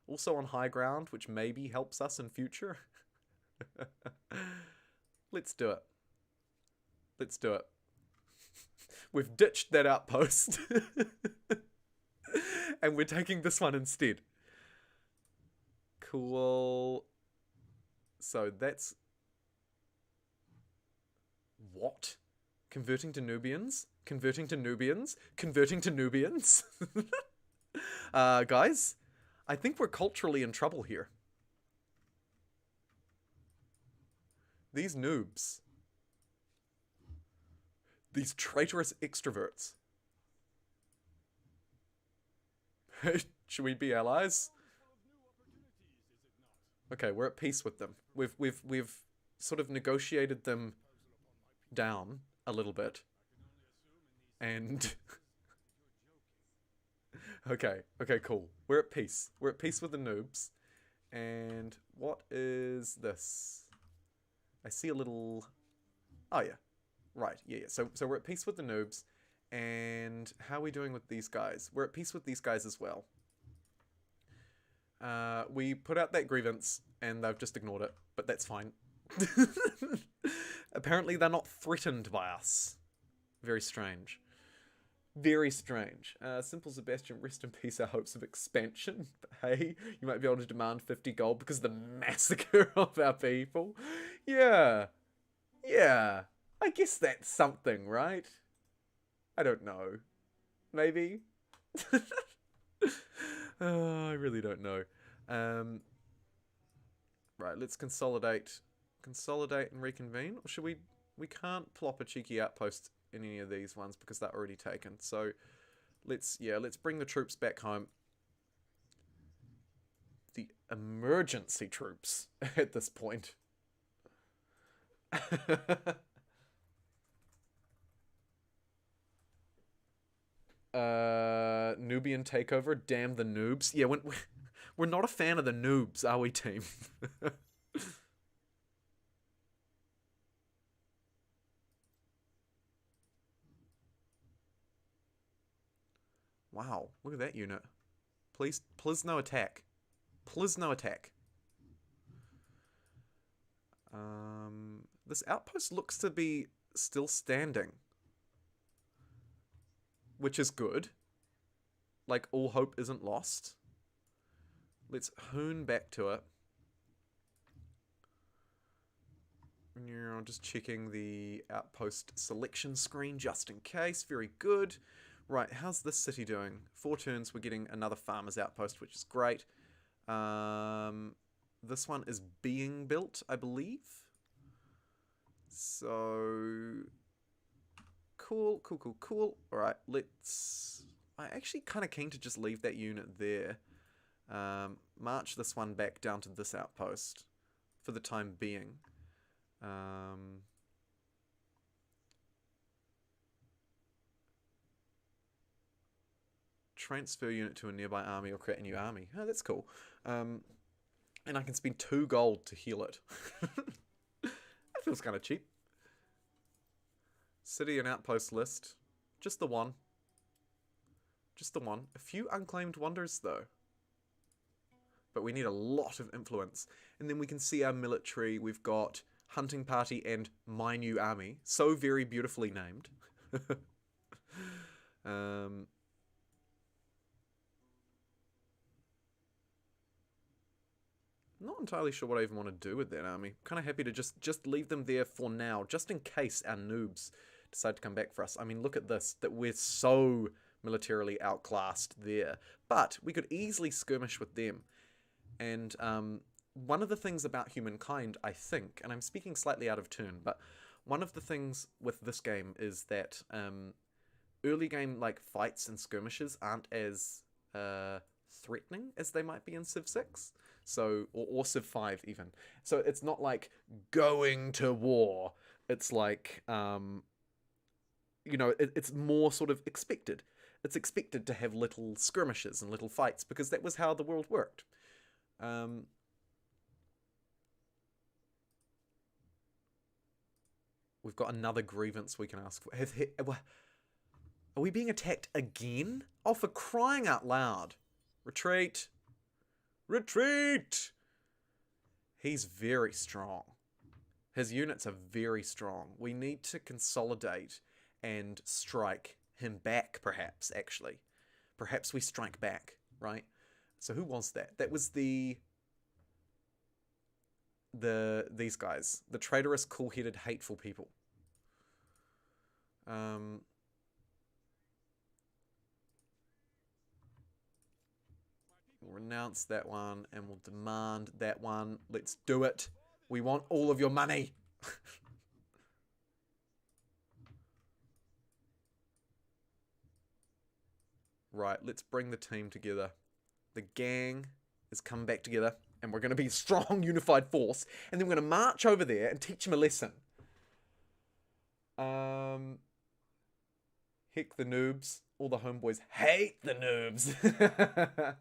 Also on high ground, which maybe helps us in future. Let's do it. Let's do it. We've ditched that outpost. And we're taking this one instead. Cool. So that's... What? Converting to Nubians? Converting to Nubians? Converting to Nubians? Guys, I think we're culturally in trouble here. These noobs. These traitorous extroverts. Should we be allies? Okay, we're at peace with them. We've sort of negotiated them down a little bit. And okay, cool. We're at peace. We're at peace with the noobs. And what is this? I see a little... Oh yeah. Right, yeah. So we're at peace with the noobs. And how are we doing with these guys? We're at peace with these guys as well. We put out that grievance, and they've just ignored it, but that's fine. Apparently they're not threatened by us. Very strange. Very strange. Simple Sebastian, rest in peace, our hopes of expansion. But hey, you might be able to demand 50 gold because of the massacre of our people. Yeah. Yeah. I guess that's something, right? I don't know. Maybe? Oh, I really don't know. Right, let's consolidate. Consolidate and reconvene? Or should we... We can't plop a cheeky outpost in any of these ones because they're already taken. So, let's bring the troops back home. The emergency troops at this point. Nubian takeover. Damn the noobs. Yeah, we're not a fan of the noobs, are we, team? Wow, look at that unit. Please no attack. Please no attack. This outpost looks to be still standing. Which is good. Like, all hope isn't lost. Let's hoon back to it. I'm just checking the outpost selection screen just in case. Very good. Right, how's this city doing? 4 turns, we're getting another farmer's outpost, which is great. This one is being built, I believe. So... Cool. Alright, let's... I'm actually kind of keen to just leave that unit there. March this one back down to this outpost for the time being. Transfer unit to a nearby army or create a new army. Oh, that's cool. And I can spend 2 gold to heal it. That feels kind of cheap. City and outpost list. Just the one. Just the one. A few unclaimed wonders, though. But we need a lot of influence. And then we can see our military. We've got hunting party and my new army. So very beautifully named. Not entirely sure what I even want to do with that army. Kind of happy to just leave them there for now, just in case our noobs decide to come back for us. I mean, look at this, that we're so militarily outclassed there. But we could easily skirmish with them. And one of the things about Humankind, I think, and I'm speaking slightly out of turn, but one of the things with this game is that early game like fights and skirmishes aren't as threatening as they might be in Civ 6. So, or Civ 5 even. So it's not like going to war. It's like, you know, it's more sort of expected. It's expected to have little skirmishes and little fights because that was how the world worked. We've got another grievance we can ask for. Are we being attacked again? Oh, for crying out loud. Retreat. Retreat! He's very strong. His units are very strong. We need to consolidate and strike him back, perhaps, actually. Perhaps we strike back, right? So who was that? That was these guys. The traitorous, cool-headed, hateful people. We'll renounce that one and we'll demand that one. Let's do it. We want all of your money. Right, let's bring the team together. The gang is coming back together, and we're going to be a strong, unified force, and then we're going to march over there and teach them a lesson. Heck the noobs. All the homeboys hate the noobs.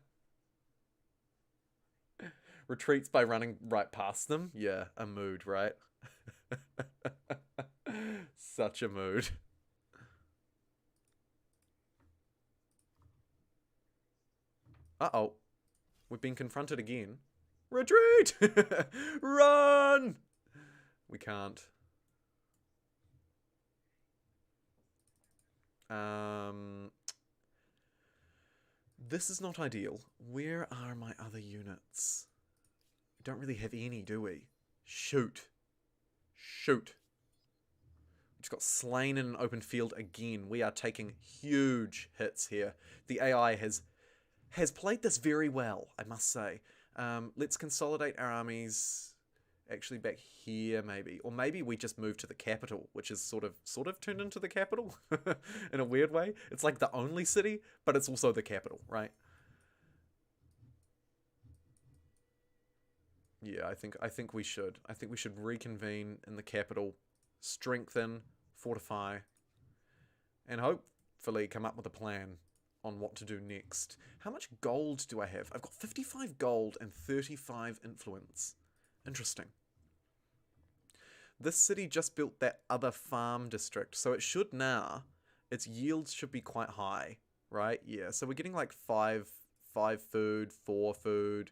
Retreats by running right past them. Yeah, a mood, right? Such a mood. Uh-oh. We've been confronted again. Retreat! Run! We can't. This is not ideal. Where are my other units? We don't really have any, do we? Shoot. Shoot. We just got slain in an open field again. We are taking huge hits here. The AI has played this very well, I must say. Let's consolidate our armies actually back here, maybe. Or maybe we just move to the capital, which is sort of turned into the capital in a weird way. It's like the only city, but it's also the capital, right? Yeah, I think we should. I think we should reconvene in the capital, strengthen, fortify, and hopefully come up with a plan on what to do next. How much gold do I have? I've got 55 gold and 35 influence. Interesting. This city just built that other farm district, so it should now, its yields should be quite high, right? Yeah, so we're getting like 5 food, 4 food.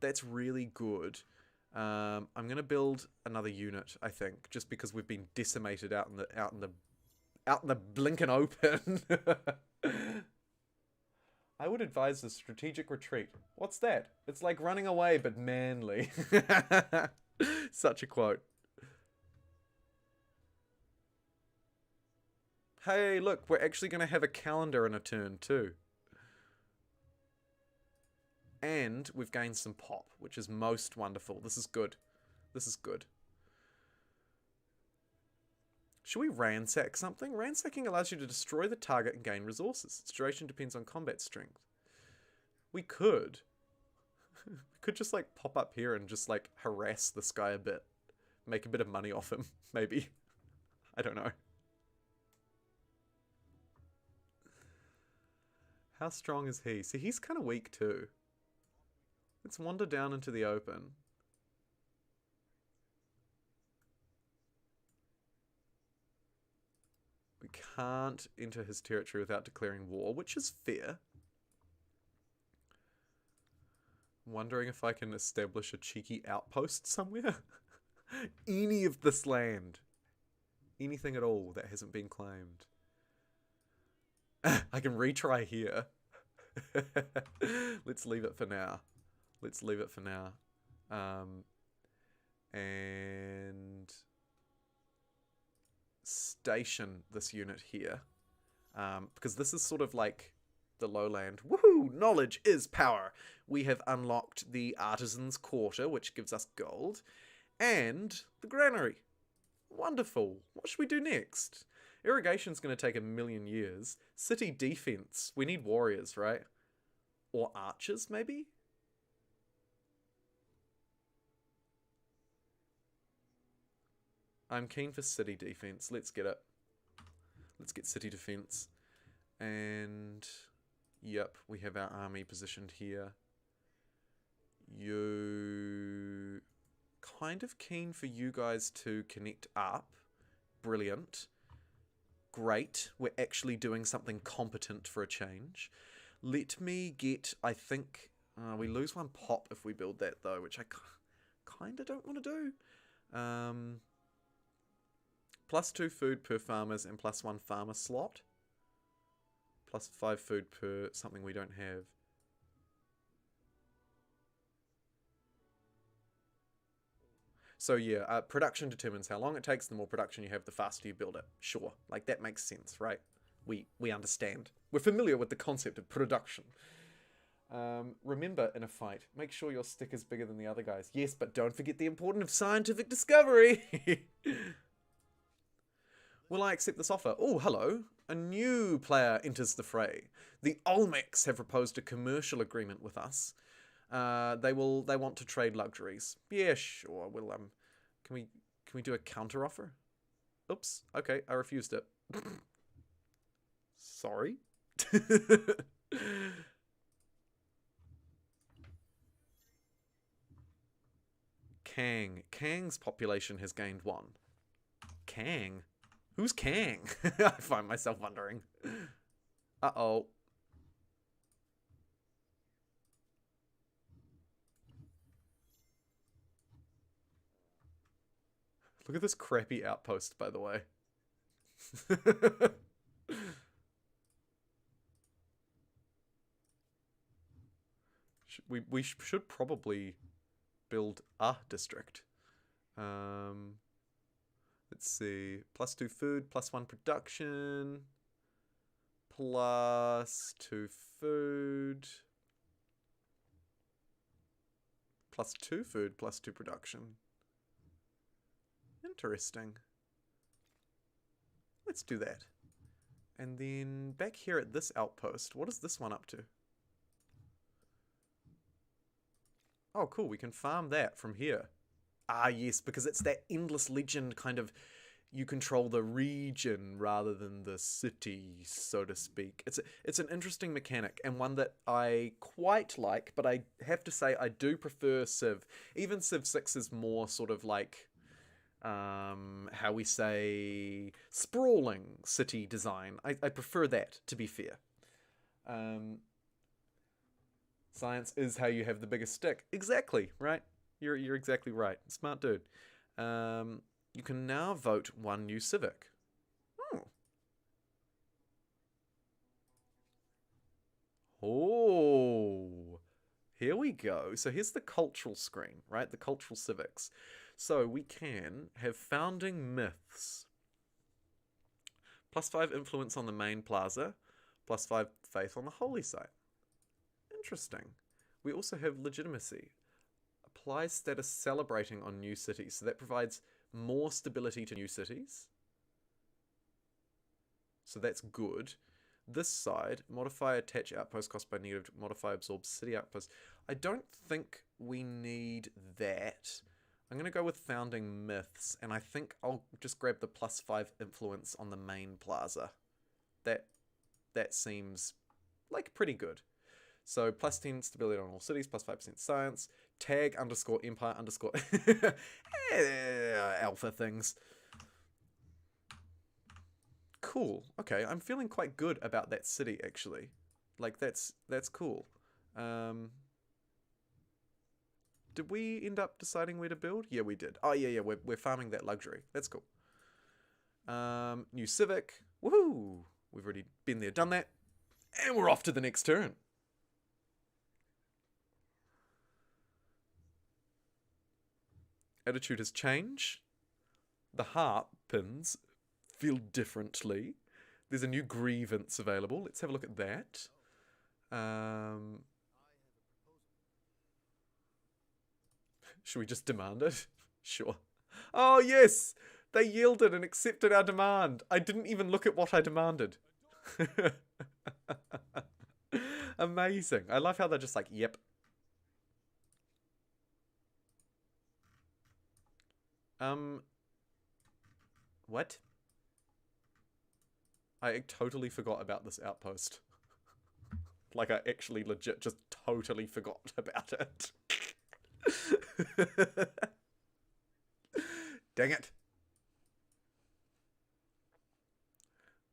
That's really good. I'm gonna build another unit, I think, just because we've been decimated out in the blinking open. I would advise a strategic retreat. What's that? It's like running away, but manly. Such a quote. Hey, look, we're actually going to have a calendar in a turn, too. And we've gained some pop, which is most wonderful. This is good. This is good. Should we ransack something? Ransacking allows you to destroy the target and gain resources. Its duration depends on combat strength. We could. We could just like pop up here and just like harass this guy a bit. Make a bit of money off him, maybe. I don't know. How strong is he? See, he's kind of weak too. Let's wander down into the open. We can't enter his territory without declaring war, which is fair. Wondering if I can establish a cheeky outpost somewhere. Any of this land. Anything at all that hasn't been claimed. I can retry here. Let's leave it for now. Let's leave it for now. And station this unit here. Because this is sort of like the lowland. Woohoo! Knowledge is power. We have unlocked the Artisan's Quarter, which gives us gold. And the granary. Wonderful. What should we do next? Irrigation's going to take 1,000,000 years. City defense. We need warriors, right? Or archers, maybe? I'm keen for city defense. Let's get it. Let's get city defense. And yep, we have our army positioned here. You kind of keen for you guys to connect up. Brilliant. Great. We're actually doing something competent for a change. Let me get, I think, we lose 1 pop if we build that though, which I kind of don't want to do. +2 food per farmers and +1 farmer slot. +5 food per something we don't have. So yeah, production determines how long it takes. The more production you have, the faster you build it. Sure, like that makes sense, right? We understand. We're familiar with the concept of production. Remember, in a fight, make sure your stick is bigger than the other guys. Yes, but don't forget the importance of scientific discovery. Will I accept this offer? Oh, hello. A new player enters the fray. The Olmecs have proposed a commercial agreement with us. They want to trade luxuries. Yeah, sure. We'll can we do a counter offer? Oops. Okay, I refused it. Sorry. Kang's population has gained 1. Kang? Who's Kang? I find myself wondering. Uh-oh. Look at this crappy outpost, by the way. We should probably build a district. Let's see. +2 food, +1 production, +2 food, +2 food, +2 production. Interesting. Let's do that. And then back here at this outpost, what is this one up to? Oh, cool. We can farm that from here. Ah, yes, because it's that endless legend kind of, you control the region rather than the city, so to speak. It's an interesting mechanic and one that I quite like, but I have to say I do prefer Civ. Even Civ 6 is more sort of like, how we say, sprawling city design. I prefer that, to be fair. Science is how you have the biggest stick. Exactly, right? You're exactly right. Smart dude. You can now vote 1 new civic. Oh, here we go. So here's the cultural screen, right? The cultural civics. So we can have founding myths. +5 influence on the main plaza. +5 faith on the holy site. Interesting. We also have legitimacy. Apply status celebrating on new cities. So that provides more stability to new cities. So that's good. This side, modify attach outpost cost by negative, modify absorb city outpost. I don't think we need that. I'm going to go with founding myths, and I think I'll just grab the +5 influence on the main plaza. That seems like pretty good. So +10 stability on all cities, +5% science, tag _ empire _ alpha things. Cool. Okay, I'm feeling quite good about that city, actually. Like, that's cool. Did we end up deciding where to build? Yeah, we did. Oh, yeah, we're farming that luxury. That's cool. New civic. Woohoo! We've already been there, done that. And we're off to the next turn. Attitude has changed. The heart pins feel differently. There's a new grievance available. Let's have a look at that. Should we just demand it? Sure. Oh, yes! They yielded and accepted our demand. I didn't even look at what I demanded. Amazing. I love how they're just like, yep. What? I totally forgot about this outpost. Like, I actually legit just totally forgot about it. Dang it.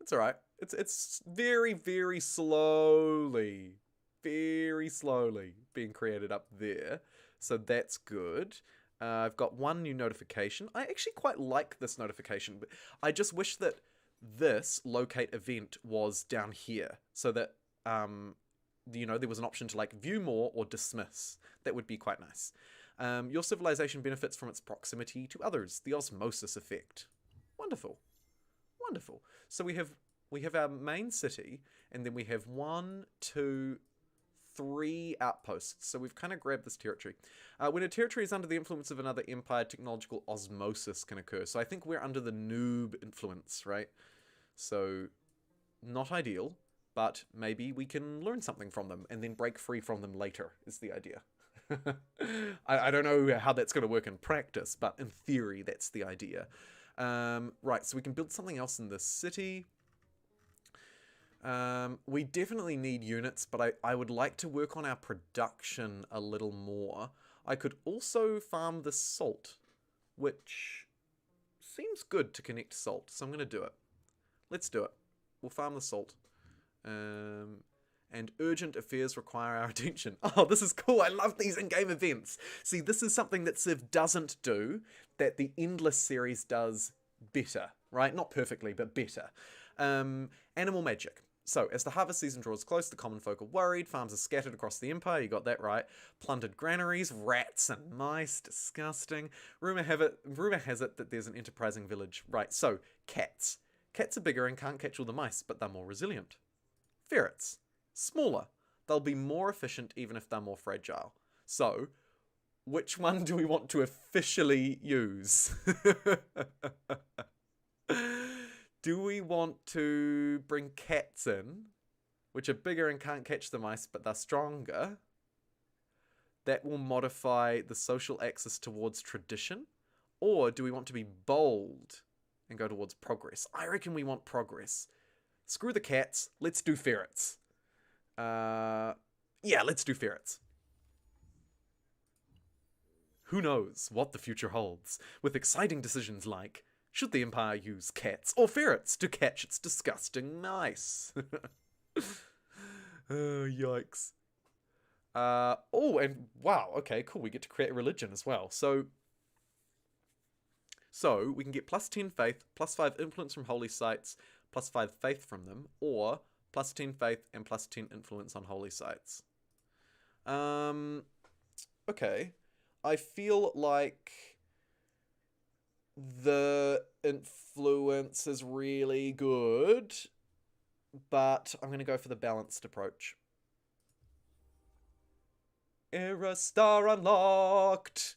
It's alright. It's very, very slowly being created up there. So that's good. I've got one new notification. I actually quite like this notification, but I just wish that this locate event was down here so that, there was an option to like view more or dismiss. That would be quite nice. Your civilization benefits from its proximity to others, the osmosis effect. Wonderful. Wonderful. So we have our main city, and then we have 1, 2, 3 outposts. So we've kind of grabbed this territory. When a territory is under the influence of another empire, technological osmosis can occur. So I think we're under the noob influence, right? So not ideal, but maybe we can learn something from them and then break free from them later is the idea. I don't know how that's going to work in practice, but in theory, that's the idea. Right, so we can build something else in this city. We definitely need units, but I would like to work on our production a little more. I could also farm the salt, which seems good to connect salt, so I'm going to do it. Let's do it. We'll farm the salt. And urgent affairs require our attention. Oh, this is cool. I love these in-game events. See, this is something that Civ doesn't do, that the Endless series does better, right? Not perfectly, but better. Animal magic. So, as the harvest season draws close, the common folk are worried, farms are scattered across the empire, you got that right. Plundered granaries, rats and mice, disgusting. Rumor has it that there's an enterprising village. Right, so, cats. Cats are bigger and can't catch all the mice, but they're more resilient. Ferrets. Smaller. They'll be more efficient even if they're more fragile. So, which one do we want to officially use? Do we want to bring cats in, which are bigger and can't catch the mice, but they're stronger? That will modify the social axis towards tradition? Or do we want to be bold and go towards progress? I reckon we want progress. Screw the cats, let's do ferrets. Yeah, let's do ferrets. Who knows what the future holds, with exciting decisions like, should the Empire use cats or ferrets to catch its disgusting mice? Oh, yikes. Oh, and wow, okay, cool, we get to create a religion as well. So we can get plus 10 faith, plus 5 influence from holy sites, plus 5 faith from them, or plus 10 faith and plus 10 influence on holy sites. Okay. I feel like the influence is really good, but I'm going to go for the balanced approach. Era star unlocked!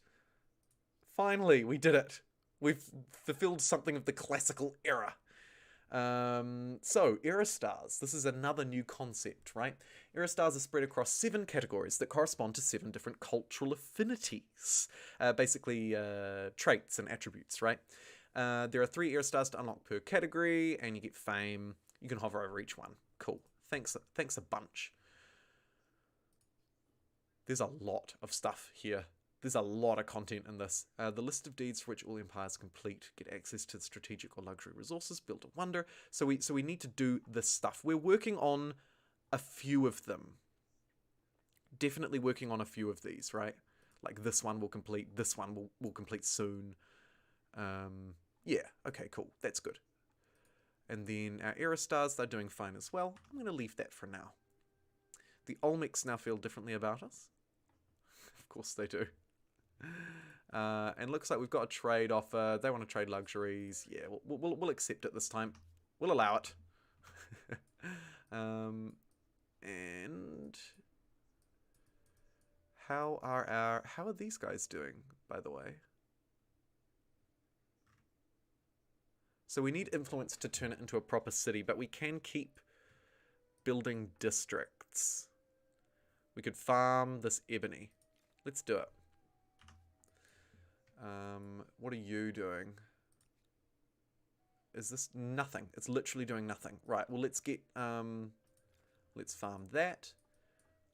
Finally, we did it. We've fulfilled something of the classical era. So, era stars. This is another new concept, right? Era stars are spread across 7 categories that correspond to 7 different cultural affinities. Basically, traits and attributes, right? There are 3 era stars to unlock per category, and you get fame. You can hover over each one. Cool. Thanks a bunch. There's a lot of stuff here. There's a lot of content in this. The list of deeds for which all empires complete get access to strategic or luxury resources, build a wonder. So we need to do this stuff. We're working on a few of them. Definitely working on a few of these, right? Like this one will complete. This one will complete soon. Yeah. Okay. Cool. That's good. And then our era stars, they're doing fine as well. I'm going to leave that for now. The Olmecs now feel differently about us. Of course they do. And looks like we've got a trade offer. They want to trade luxuries. Yeah, we'll accept it this time. We'll allow it. And how are these guys doing, by the way? So we need influence to turn it into a proper city, but we can keep building districts. We could farm this ebony. Let's do it. What are you doing? Is this nothing? It's literally doing nothing. Right, well let's get, let's farm that.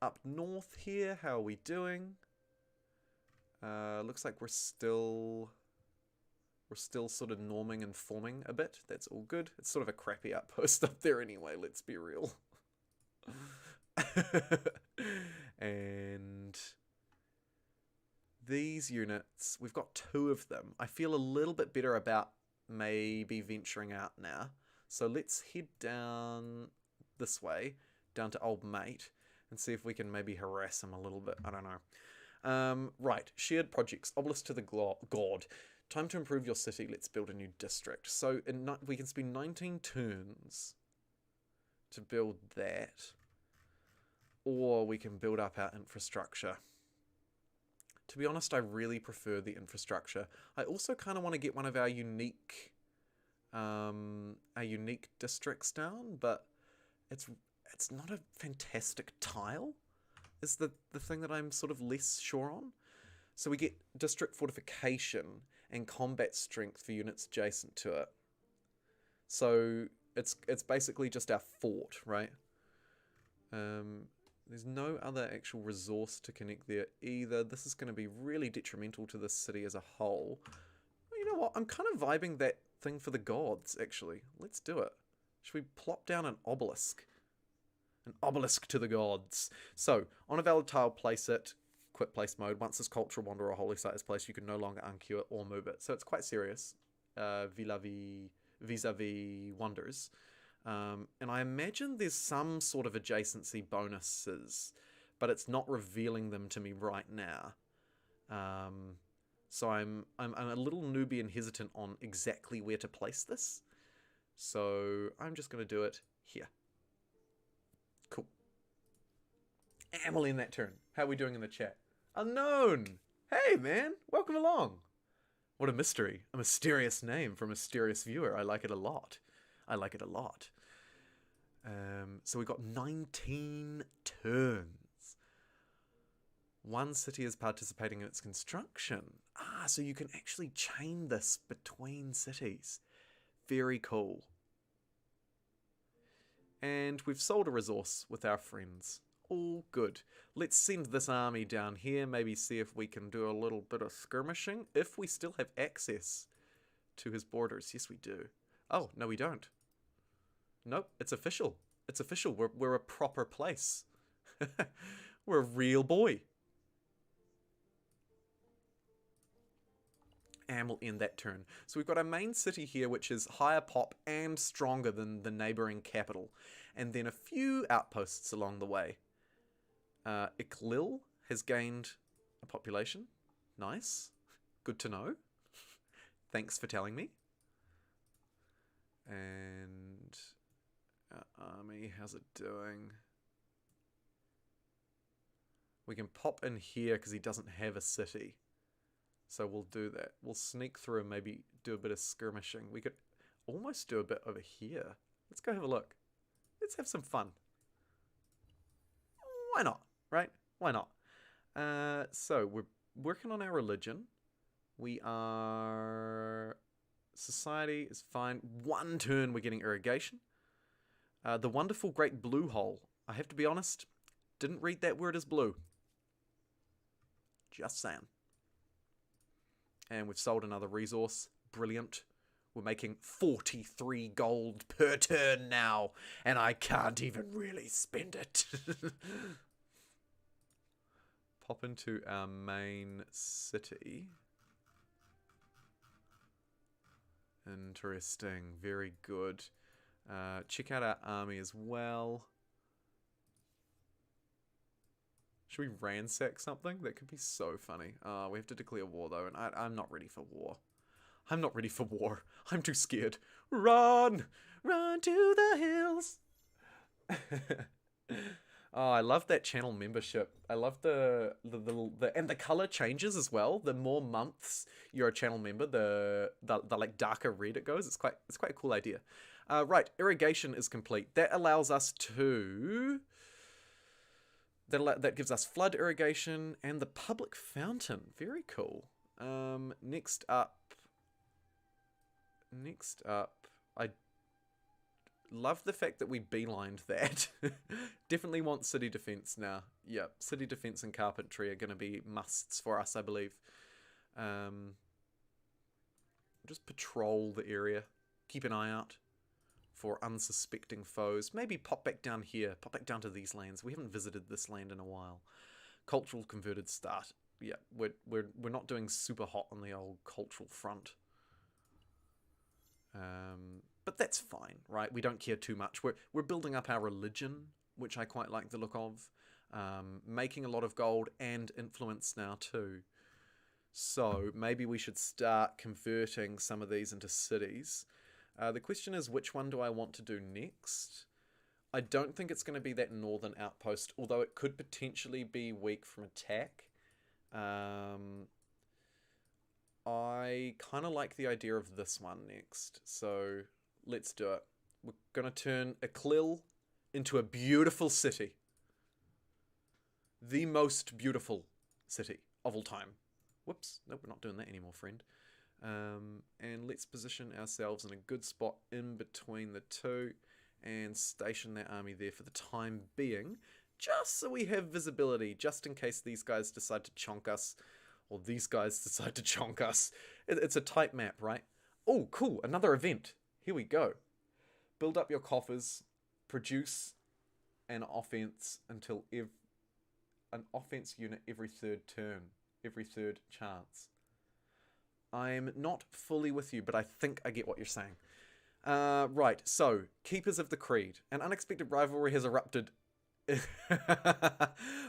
Up north here, how are we doing? Looks like we're still sort of norming and forming a bit. That's all good. It's sort of a crappy outpost up there anyway, let's be real. And these units, we've got 2 of them. I feel a little bit better about maybe venturing out now. So let's head down this way, down to old mate, and see if we can maybe harass him a little bit. I don't know. Right, shared projects, obelisk to the god. Time to improve your city. Let's build a new district. So we can spend 19 turns to build that, or we can build up our infrastructure. To be honest, I really prefer the infrastructure. I also kind of want to get one of our unique districts down, but it's not a fantastic tile, is the thing that I'm sort of less sure on. So we get district fortification and combat strength for units adjacent to it. So it's basically just our fort, right? There's no other actual resource to connect there either. This is going to be really detrimental to the city as a whole. You know what? I'm kind of vibing that thing for the gods, actually. Let's do it. Should we plop down an obelisk? An obelisk to the gods. So, on a valid tile, place it. Quit place mode. Once this cultural wonder or holy site is placed, you can no longer unqueue it or move it. So it's quite serious. Vis-a-vis wonders. And I imagine there's some sort of adjacency bonuses, but it's not revealing them to me right now. So I'm a little newbie and hesitant on exactly where to place this. So I'm just going to do it here. Cool. And we'll end that turn. How are we doing in the chat? Unknown! Hey man, welcome along. What a mystery. A mysterious name for a mysterious viewer. I like it a lot. I like it a lot. So we've got 19 turns. One city is participating in its construction. So you can actually chain this between cities. Very cool. And we've sold a resource with our friends. All good. Let's send this army down here. Maybe see if we can do a little bit of skirmishing. If we still have access to his borders. Yes, we do. Oh, no, we don't. Nope, it's official. It's official. We're a proper place. We're a real boy. And we'll end that turn. So we've got our main city here, which is higher pop and stronger than the neighboring capital. And then a few outposts along the way. Iklil has gained a population. Nice. Good to know. Thanks for telling me. And our army, how's it doing? We can pop in here because he doesn't have a city. So we'll do that. We'll sneak through and maybe do a bit of skirmishing. We could almost do a bit over here. Let's go have a look. Let's have some fun. Why not? Right? Why not? So we're working on our religion. We are... Society is fine. One turn we're getting irrigation. The wonderful great blue hole. I have to be honest, didn't read that word as blue. Just saying. And we've sold another resource. Brilliant. We're making 43 gold per turn now. And I can't even really spend it. Pop into our main city. Interesting. Very good. Check out our army as well. Should we ransack something? That could be so funny. We have to declare war though, and I'm not ready for war. I'm not ready for war. I'm too scared. Run! Run to the hills! Oh, I love that channel membership. I love the and the color changes as well. The more months you're a channel member, the like darker red it goes. It's quite a cool idea. Right, irrigation is complete. That allows us to... That gives us flood irrigation and the public fountain. Very cool. Next up, I love the fact that we beelined that. Definitely want city defense now. Yep, city defense and carpentry are going to be musts for us, I believe. Just patrol the area. Keep an eye out for unsuspecting foes. Maybe pop back down here. Pop back down to these lands. We haven't visited this land in a while. Cultural converted start. yeah, we're not doing super hot on the old cultural front. But that's fine, right? We don't care too much. We're building up our religion, which I quite like the look of. Making a lot of gold and influence now too. So maybe we should start converting some of these into cities. The question is, which one do I want to do next? I don't think it's going to be that northern outpost, although it could potentially be weak from attack. I kind of like the idea of this one next, so let's do it. We're going to turn Eclil into a beautiful city. The most beautiful city of all time. Whoops, no, we're not doing that anymore, friend. And let's position ourselves in a good spot in between the two and station that army there for the time being, just so we have visibility, just in case these guys decide to chonk us, or these guys decide to chonk us. It's a tight map, right? Oh, cool, another event. Here we go. Build up your coffers, produce an offense until an offense unit every third turn, every third chance. I'm not fully with you, but I think I get what you're saying. Right, so, Keepers of the Creed. An unexpected rivalry has erupted.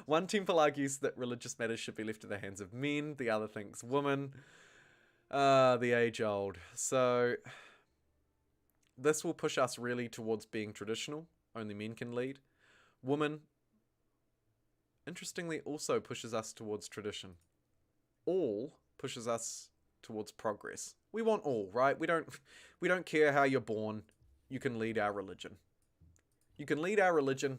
One temple argues that religious matters should be left in the hands of men, the other thinks women. The age-old. So, this will push us really towards being traditional. Only men can lead. Woman, interestingly, also pushes us towards tradition. All pushes us towards progress. We want all, right? We don't care how you're born. You can lead our religion. You can lead our religion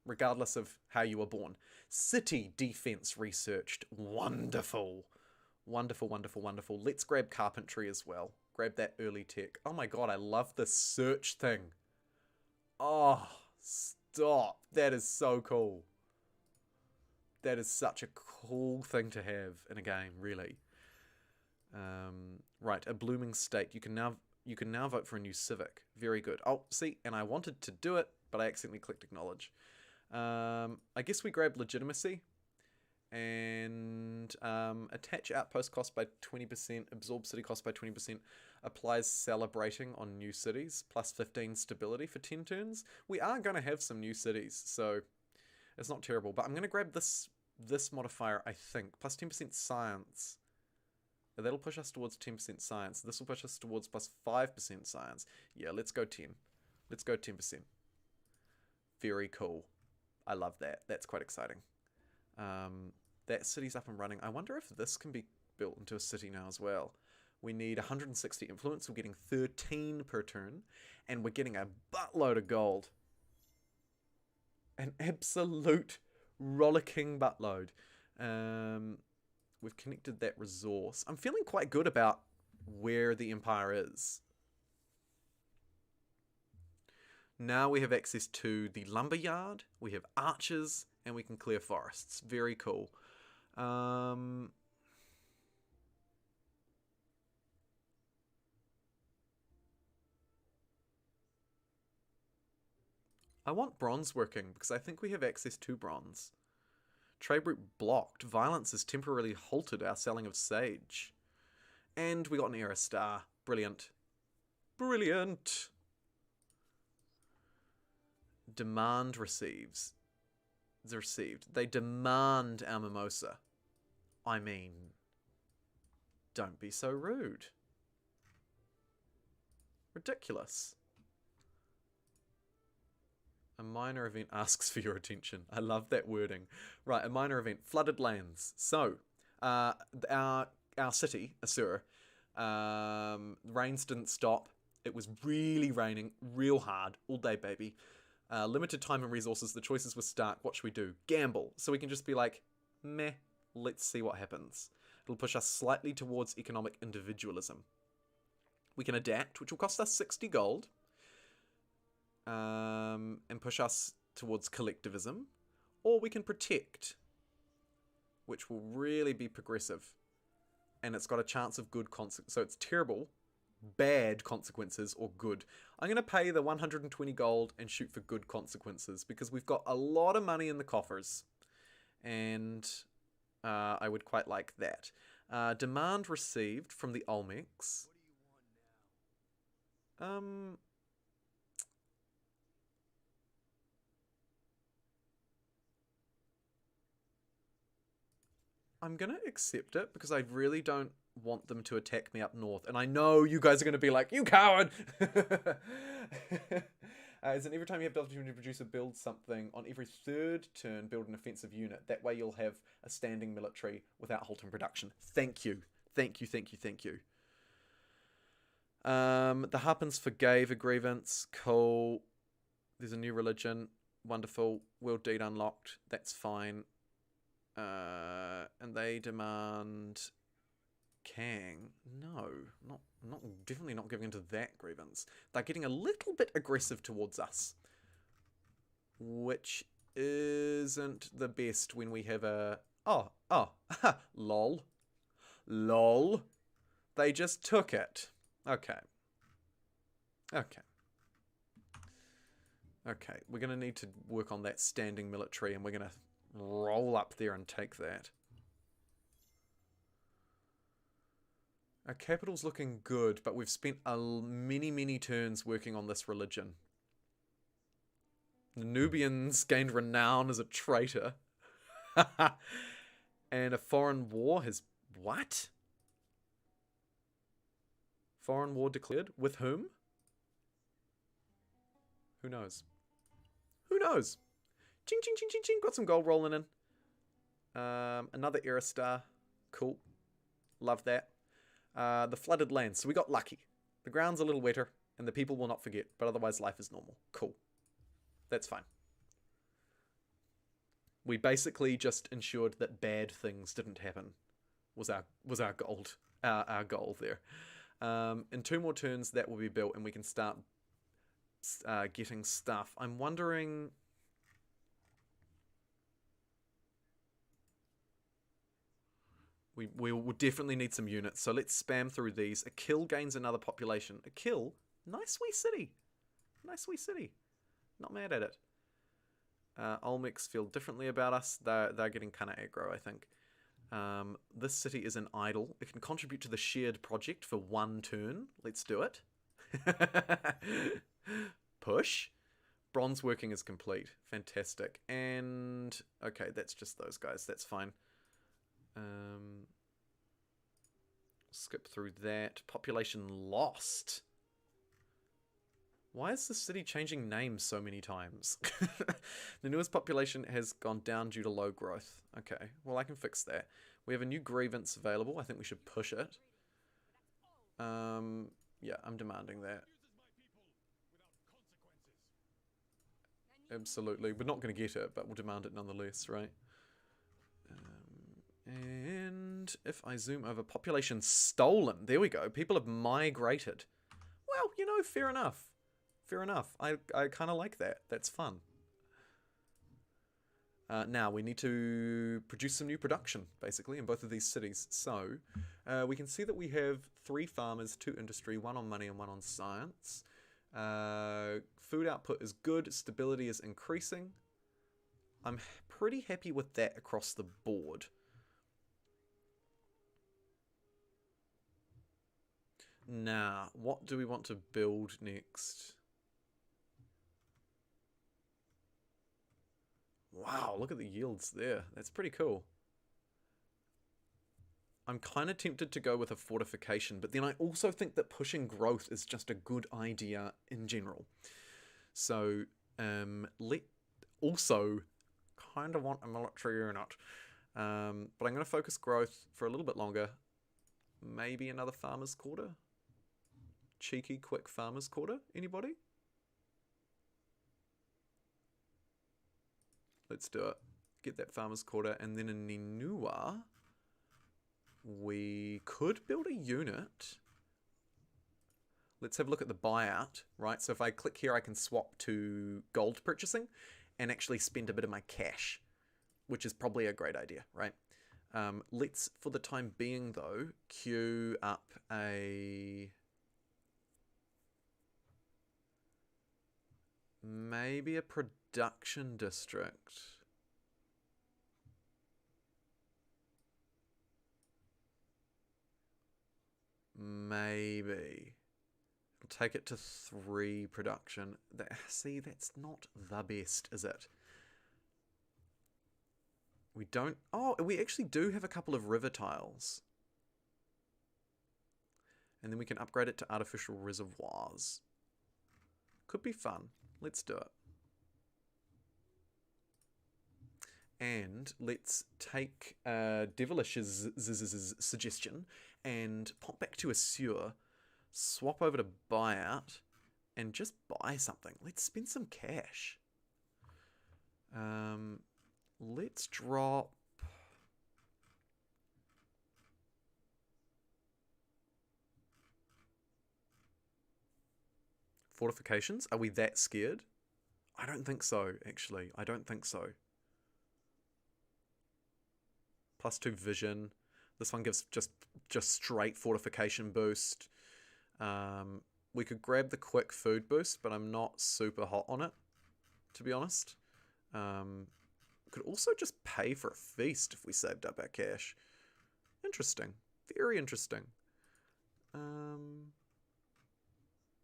regardless of how you were born. City defense researched. Wonderful. Wonderful, wonderful, wonderful. Let's grab carpentry as well. Grab that early tech. Oh my god, I love this search thing. Oh, stop. That is so cool. That is such a cool thing to have in a game, really. Right, a blooming state. You can now vote for a new civic. Very good. Oh, see, and I wanted to do it, but I accidentally clicked acknowledge. I guess we grab legitimacy and attach outpost cost by 20%, absorb city cost by 20%, applies celebrating on new cities, plus 15 stability for 10 turns. We are going to have some new cities, so it's not terrible. But I'm going to grab this modifier, I think, plus 10% science. That'll push us towards 10% science. This will push us towards plus 5% science. Yeah, let's go 10. Let's go 10%. Very cool. I love that. That's quite exciting. That city's up and running. I wonder if this can be built into a city now as well. We need 160 influence. We're getting 13 per turn. And we're getting a buttload of gold. An absolute rollicking buttload. We've connected that resource. I'm feeling quite good about where the Empire is. Now we have access to the lumberyard, we have archers, and we can clear forests. Very cool. I want bronze working because I think we have access to bronze. Trade route blocked. Violence has temporarily halted our selling of sage. And we got an era star. Brilliant. Brilliant. Demand receives. It's received. They demand our mimosa. I mean, don't be so rude. Ridiculous. A minor event asks for your attention. I love that wording. Right, a minor event. Flooded lands. So, our city, Asura, rains didn't stop. It was really raining, real hard, all day, baby. Limited time and resources. The choices were stark. What should we do? Gamble. So we can just be like, meh, let's see what happens. It'll push us slightly towards economic individualism. We can adapt, which will cost us 60 gold. And push us towards collectivism, or we can protect, which will really be progressive, and it's got a chance of good consequences. So it's terrible, bad consequences, or good. I'm going to pay the 120 gold and shoot for good consequences because we've got a lot of money in the coffers, and I would quite like that. Demand received from the Olmecs. I'm gonna accept it because I really don't want them to attack me up north. And I know you guys are gonna be like, you coward! Is it every time you have the opportunity to produce or build something, on every third turn, build an offensive unit. That way you'll have a standing military without halting production. Thank you. Thank you, thank you, thank you. The Harpins forgave a grievance. Cool. There's a new religion. Wonderful. World deed unlocked. That's fine. And they demand Kang. No, not definitely not giving into that grievance. They're getting a little bit aggressive towards us, which isn't the best when we have a lol. They just took it. Okay. We're gonna need to work on that standing military, and we're gonna roll up there and take that. Our capital's looking good, but we've spent many turns working on this religion. The Nubians gained renown as a traitor. And a foreign war has... What? Foreign war declared? With whom? Who knows? Who knows? Ching, ching, ching, ching, ching. Got some gold rolling in. Another era star. Cool. Love that. The flooded lands. So we got lucky. The ground's a little wetter, and the people will not forget, but otherwise life is normal. Cool. That's fine. We basically just ensured that bad things didn't happen. Was our goal there. In 2 more turns, that will be built, and we can start getting stuff. I'm wondering... We will definitely need some units, so let's spam through these. A kill gains another population. A kill? Nice wee city. Nice wee city. Not mad at it. Olmecs feel differently about us. They're getting kind of aggro, I think. This city is an idle. It can contribute to the shared project for 1 turn. Let's do it. Push. Bronze working is complete. Fantastic. And, okay, that's just those guys. That's fine. Skip through that. Population lost. Why is the city changing names so many times? The newest population has gone down due to low growth. Okay, well I can fix that. We have a new grievance available. I think we should push it. Yeah, I'm demanding that. Absolutely. We're not going to get it, but we'll demand it nonetheless, right? And if I zoom over, population stolen. There we go. People have migrated. Well, you know, fair enough. Fair enough. I kind of like that. That's fun. Now, we need to produce some new production, basically, in both of these cities. So, we can see that we have 3 farmers, 2 industry, 1 on money and 1 on science. Food output is good. Stability is increasing. I'm pretty happy with that across the board. Now, what do we want to build next? Wow, look at the yields there. That's pretty cool. I'm kind of tempted to go with a fortification, but then I also think that pushing growth is just a good idea in general. So, also kind of want a military unit. But I'm going to focus growth for a little bit longer. Maybe another farmer's quarter? Cheeky, quick farmer's quarter? Anybody? Let's do it. Get that farmer's quarter. And then in Ninua, we could build a unit. Let's have a look at the buyout, right? So if I click here, I can swap to gold purchasing and actually spend a bit of my cash, which is probably a great idea, right? Let's, for the time being, though, queue up maybe a production district. maybe. We'll take it to 3 production. See, that's not the best, is it? We don't... Oh, we actually do have a couple of river tiles. And then we can upgrade it to artificial reservoirs. Could be fun. Let's do it. And let's take Devilish's suggestion and pop back to a sewer, swap over to buyout, and just buy something. Let's spend some cash. Let's drop... Fortifications? Are we that scared? I don't think so, actually. I don't think so. +2 vision. This one gives just straight fortification boost. We could grab the quick food boost, but I'm not super hot on it, to be honest. Could also just pay for a feast if we saved up our cash. Interesting. Very interesting.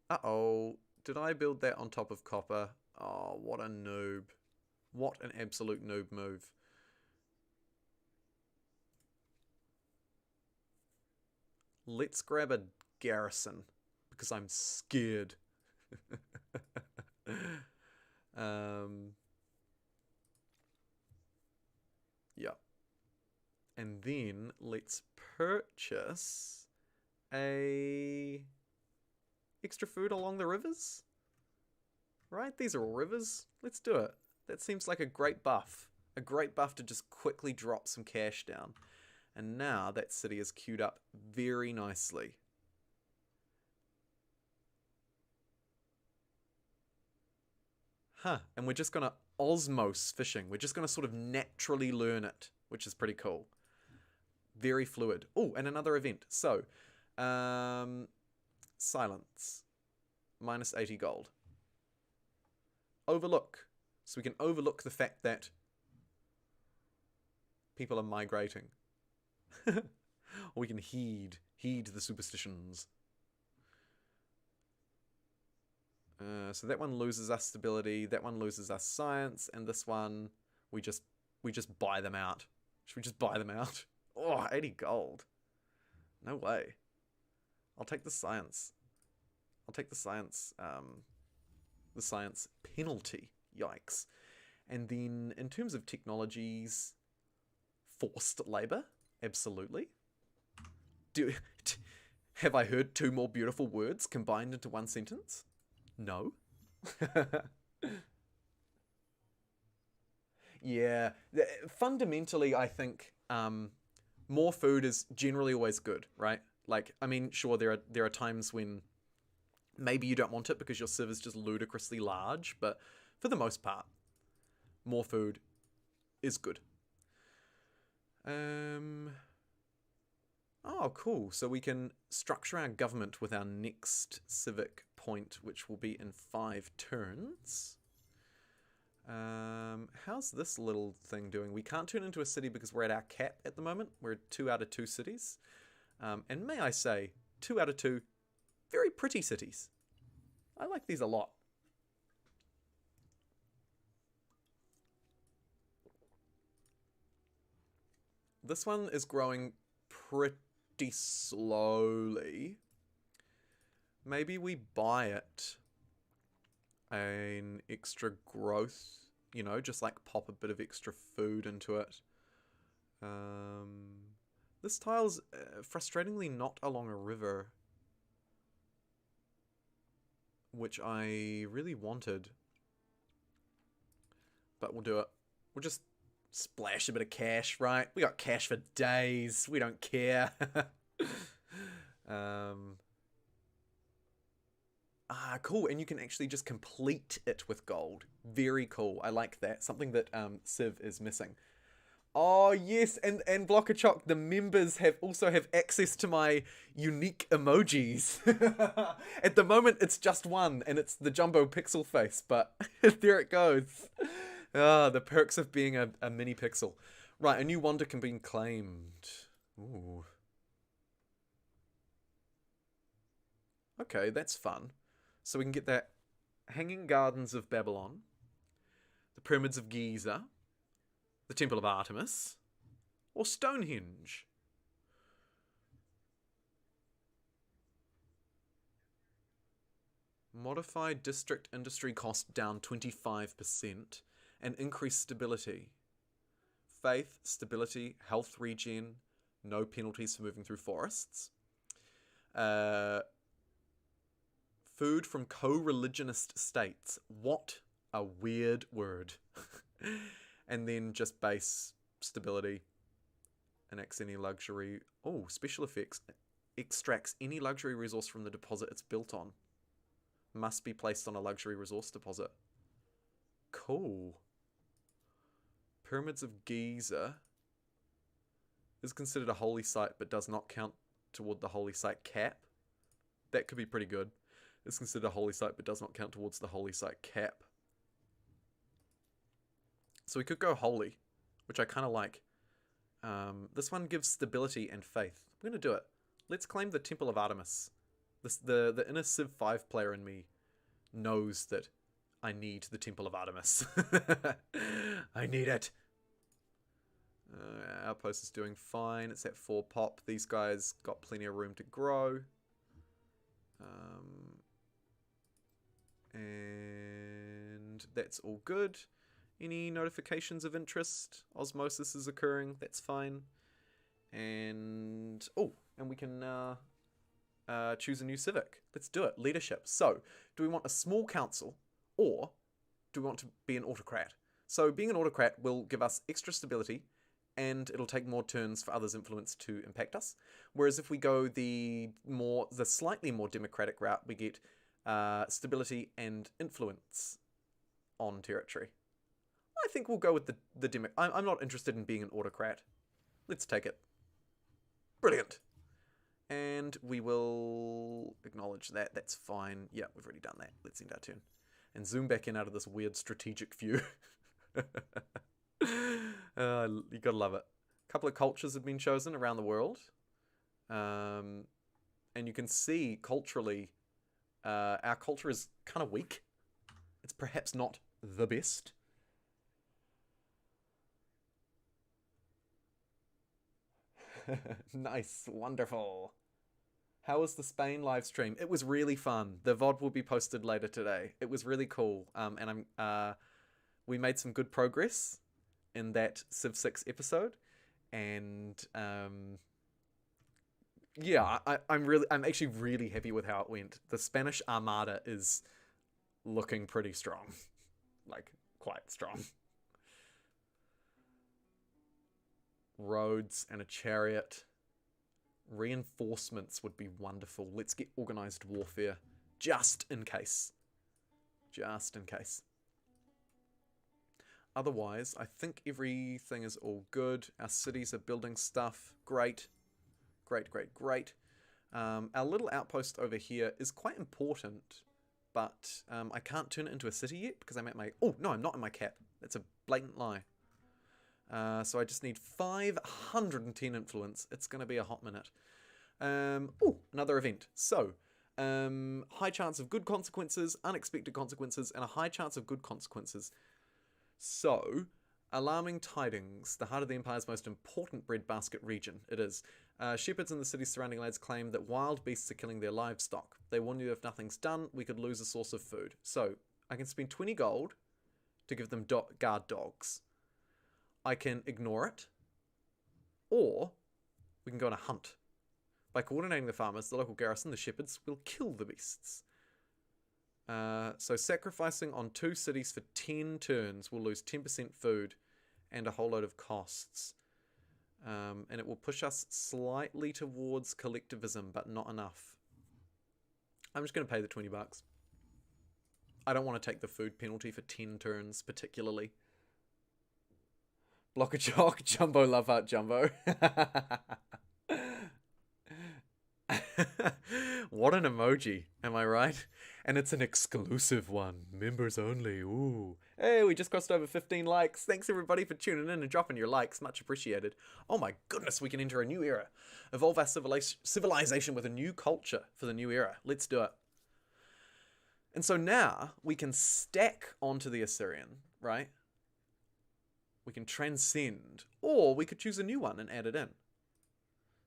Uh-oh. Did I build that on top of copper? Oh, what a noob. What an absolute noob move. Let's grab a garrison, because I'm scared. Yeah. And then let's purchase a extra food along the rivers. Right? These are all rivers. Let's do it. That seems like a great buff. A great buff to just quickly drop some cash down. And now that city is queued up very nicely. Huh. And we're just going to osmose fishing. We're just going to sort of naturally learn it, which is pretty cool. Very fluid. Oh, and another event. So, silence. -80 gold. Overlook. So we can overlook the fact that people are migrating. Or we can heed the superstitions. So that one loses us stability, that one loses us science, and this one we just buy them out. Should we just buy them out? Oh, 80 gold. No way. I'll take the science. I'll take the science penalty. Yikes. And then in terms of technologies, forced labor. Absolutely. Have I heard 2 more beautiful words combined into one sentence? No. Yeah. Fundamentally, I think more food is generally always good, right? Like, I mean, sure, there are times when maybe you don't want it because your civ is just ludicrously large, but for the most part, more food is good. Oh, cool. So we can structure our government with our next civic point, which will be in 5 turns. How's this little thing doing? We can't turn into a city because we're at our cap at the moment. We're at 2 out of 2 cities. And may I say, 2 out of 2 very pretty cities. I like these a lot. This one is growing pretty slowly. Maybe we buy it an extra growth, you know, just like pop a bit of extra food into it. This tile's frustratingly not along a river, which I really wanted. But we'll do it. We'll just splash a bit of cash, right? We got cash for days. We don't care. Cool. And you can actually just complete it with gold. Very cool. I like that. Something that Civ is missing. Oh, yes. And Blocker Choc, the members also have access to my unique emojis. At the moment, it's just one, and it's the JumboPixel face, but there it goes. The perks of being a mini pixel. Right, a new wonder can be claimed. Ooh. Okay, that's fun. So we can get that Hanging Gardens of Babylon, the Pyramids of Giza, the Temple of Artemis, or Stonehenge. Modify district industry cost down 25% and increase stability. Faith, stability, health regen, no penalties for moving through forests. Food from co-religionist states. What a weird word. And then just base stability. Enacts any luxury. Oh, special effects. Extracts any luxury resource from the deposit it's built on. Must be placed on a luxury resource deposit. Cool. Pyramids of Giza is considered a holy site but does not count toward the holy site cap. That could be pretty good. It's considered a holy site but does not count towards the holy site cap. So we could go holy, which I kind of like. This one gives stability and faith. I'm going to do it. Let's claim the Temple of Artemis. The inner Civ 5 player in me knows that I need the Temple of Artemis. I need it. Outpost is doing fine. It's at 4 pop. These guys got plenty of room to grow. And that's all good. Any notifications of interest? Osmosis is occurring. That's fine. And we can choose a new civic. Let's do it. Leadership. So, do we want a small council or do we want to be an autocrat? So, being an autocrat will give us extra stability and it'll take more turns for others' influence to impact us. Whereas if we go the slightly more democratic route, we get stability and influence on territory. I think we'll go with the demo. I'm not interested in being an autocrat. Let's take it. Brilliant. And we will acknowledge that. That's fine. Yeah, we've already done that. Let's end our turn. And zoom back in out of this weird strategic view. You gotta love it. A couple of cultures have been chosen around the world. And you can see culturally, our culture is kind of weak. It's perhaps not the best. Nice, wonderful. How was the Spain live stream? It was really fun. The VOD will be posted later today. It was really cool. And we made some good progress in that Civ 6 episode. And yeah, I'm actually really happy with how it went. The Spanish Armada is looking pretty strong. Like, quite strong. Roads and a chariot. Reinforcements would be wonderful. Let's get organized warfare. Just in case. Just in case. Otherwise, I think everything is all good. Our cities are building stuff. Great. Great, great, great. Our little outpost over here is quite important, but I can't turn it into a city yet because I'm at my... Oh, no, I'm not in my cap. That's a blatant lie. So I just need 510 influence. It's going to be a hot minute. Another event. So, high chance of good consequences, unexpected consequences, and a high chance of good consequences. So, alarming tidings. The heart of the Empire's most important breadbasket region. It is. Shepherds in the city's surrounding lands claim that wild beasts are killing their livestock. They warn you if nothing's done, we could lose a source of food. So, I can spend 20 gold to give them guard dogs. I can ignore it, or we can go on a hunt. By coordinating the farmers, the local garrison, the shepherds, will kill the beasts. So sacrificing on 2 cities for 10 turns will lose 10% food and a whole load of costs. And it will push us slightly towards collectivism, but not enough. I'm just going to pay the 20 bucks. I don't want to take the food penalty for 10 turns, particularly. Block a chalk, Jumbo, love heart, Jumbo. What an emoji, am I right? And it's an exclusive one. Members only. Ooh. Hey, we just crossed over 15 likes. Thanks everybody for tuning in and dropping your likes. Much appreciated. Oh my goodness, we can enter a new era. Evolve our civilization with a new culture for the new era. Let's do it. And so now we can stack onto the Assyrian, right? We can transcend, or we could choose a new one and add it in.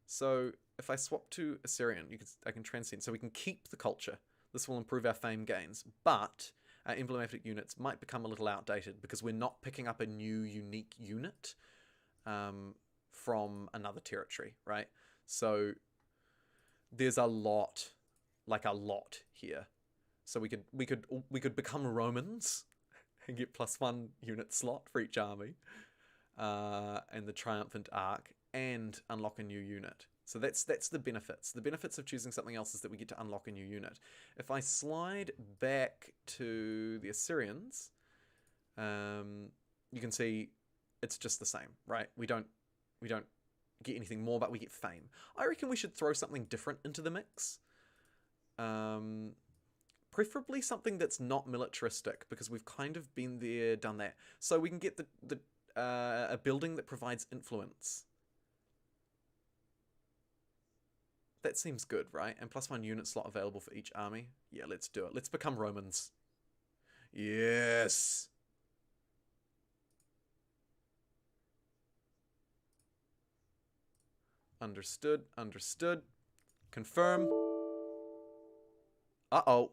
So if I swap to Assyrian, I can transcend. So we can keep the culture. This will improve our fame gains, but our emblematic units might become a little outdated because we're not picking up a new unique unit from another territory, right? So there's a lot here. So we could become Romans and get +1 unit slot for each army, and the triumphant arc, and unlock a new unit. So that's the benefits. The benefits of choosing something else is that we get to unlock a new unit. If I slide back to the Assyrians, you can see it's just the same, right? We don't get anything more, but we get fame. I reckon we should throw something different into the mix. Preferably something that's not militaristic, because we've kind of been there, done that. So we can get a building that provides influence. That seems good, right? And +1 unit slot available for each army. Yeah, let's do it. Let's become Romans. Yes! Understood. Confirm. Uh-oh.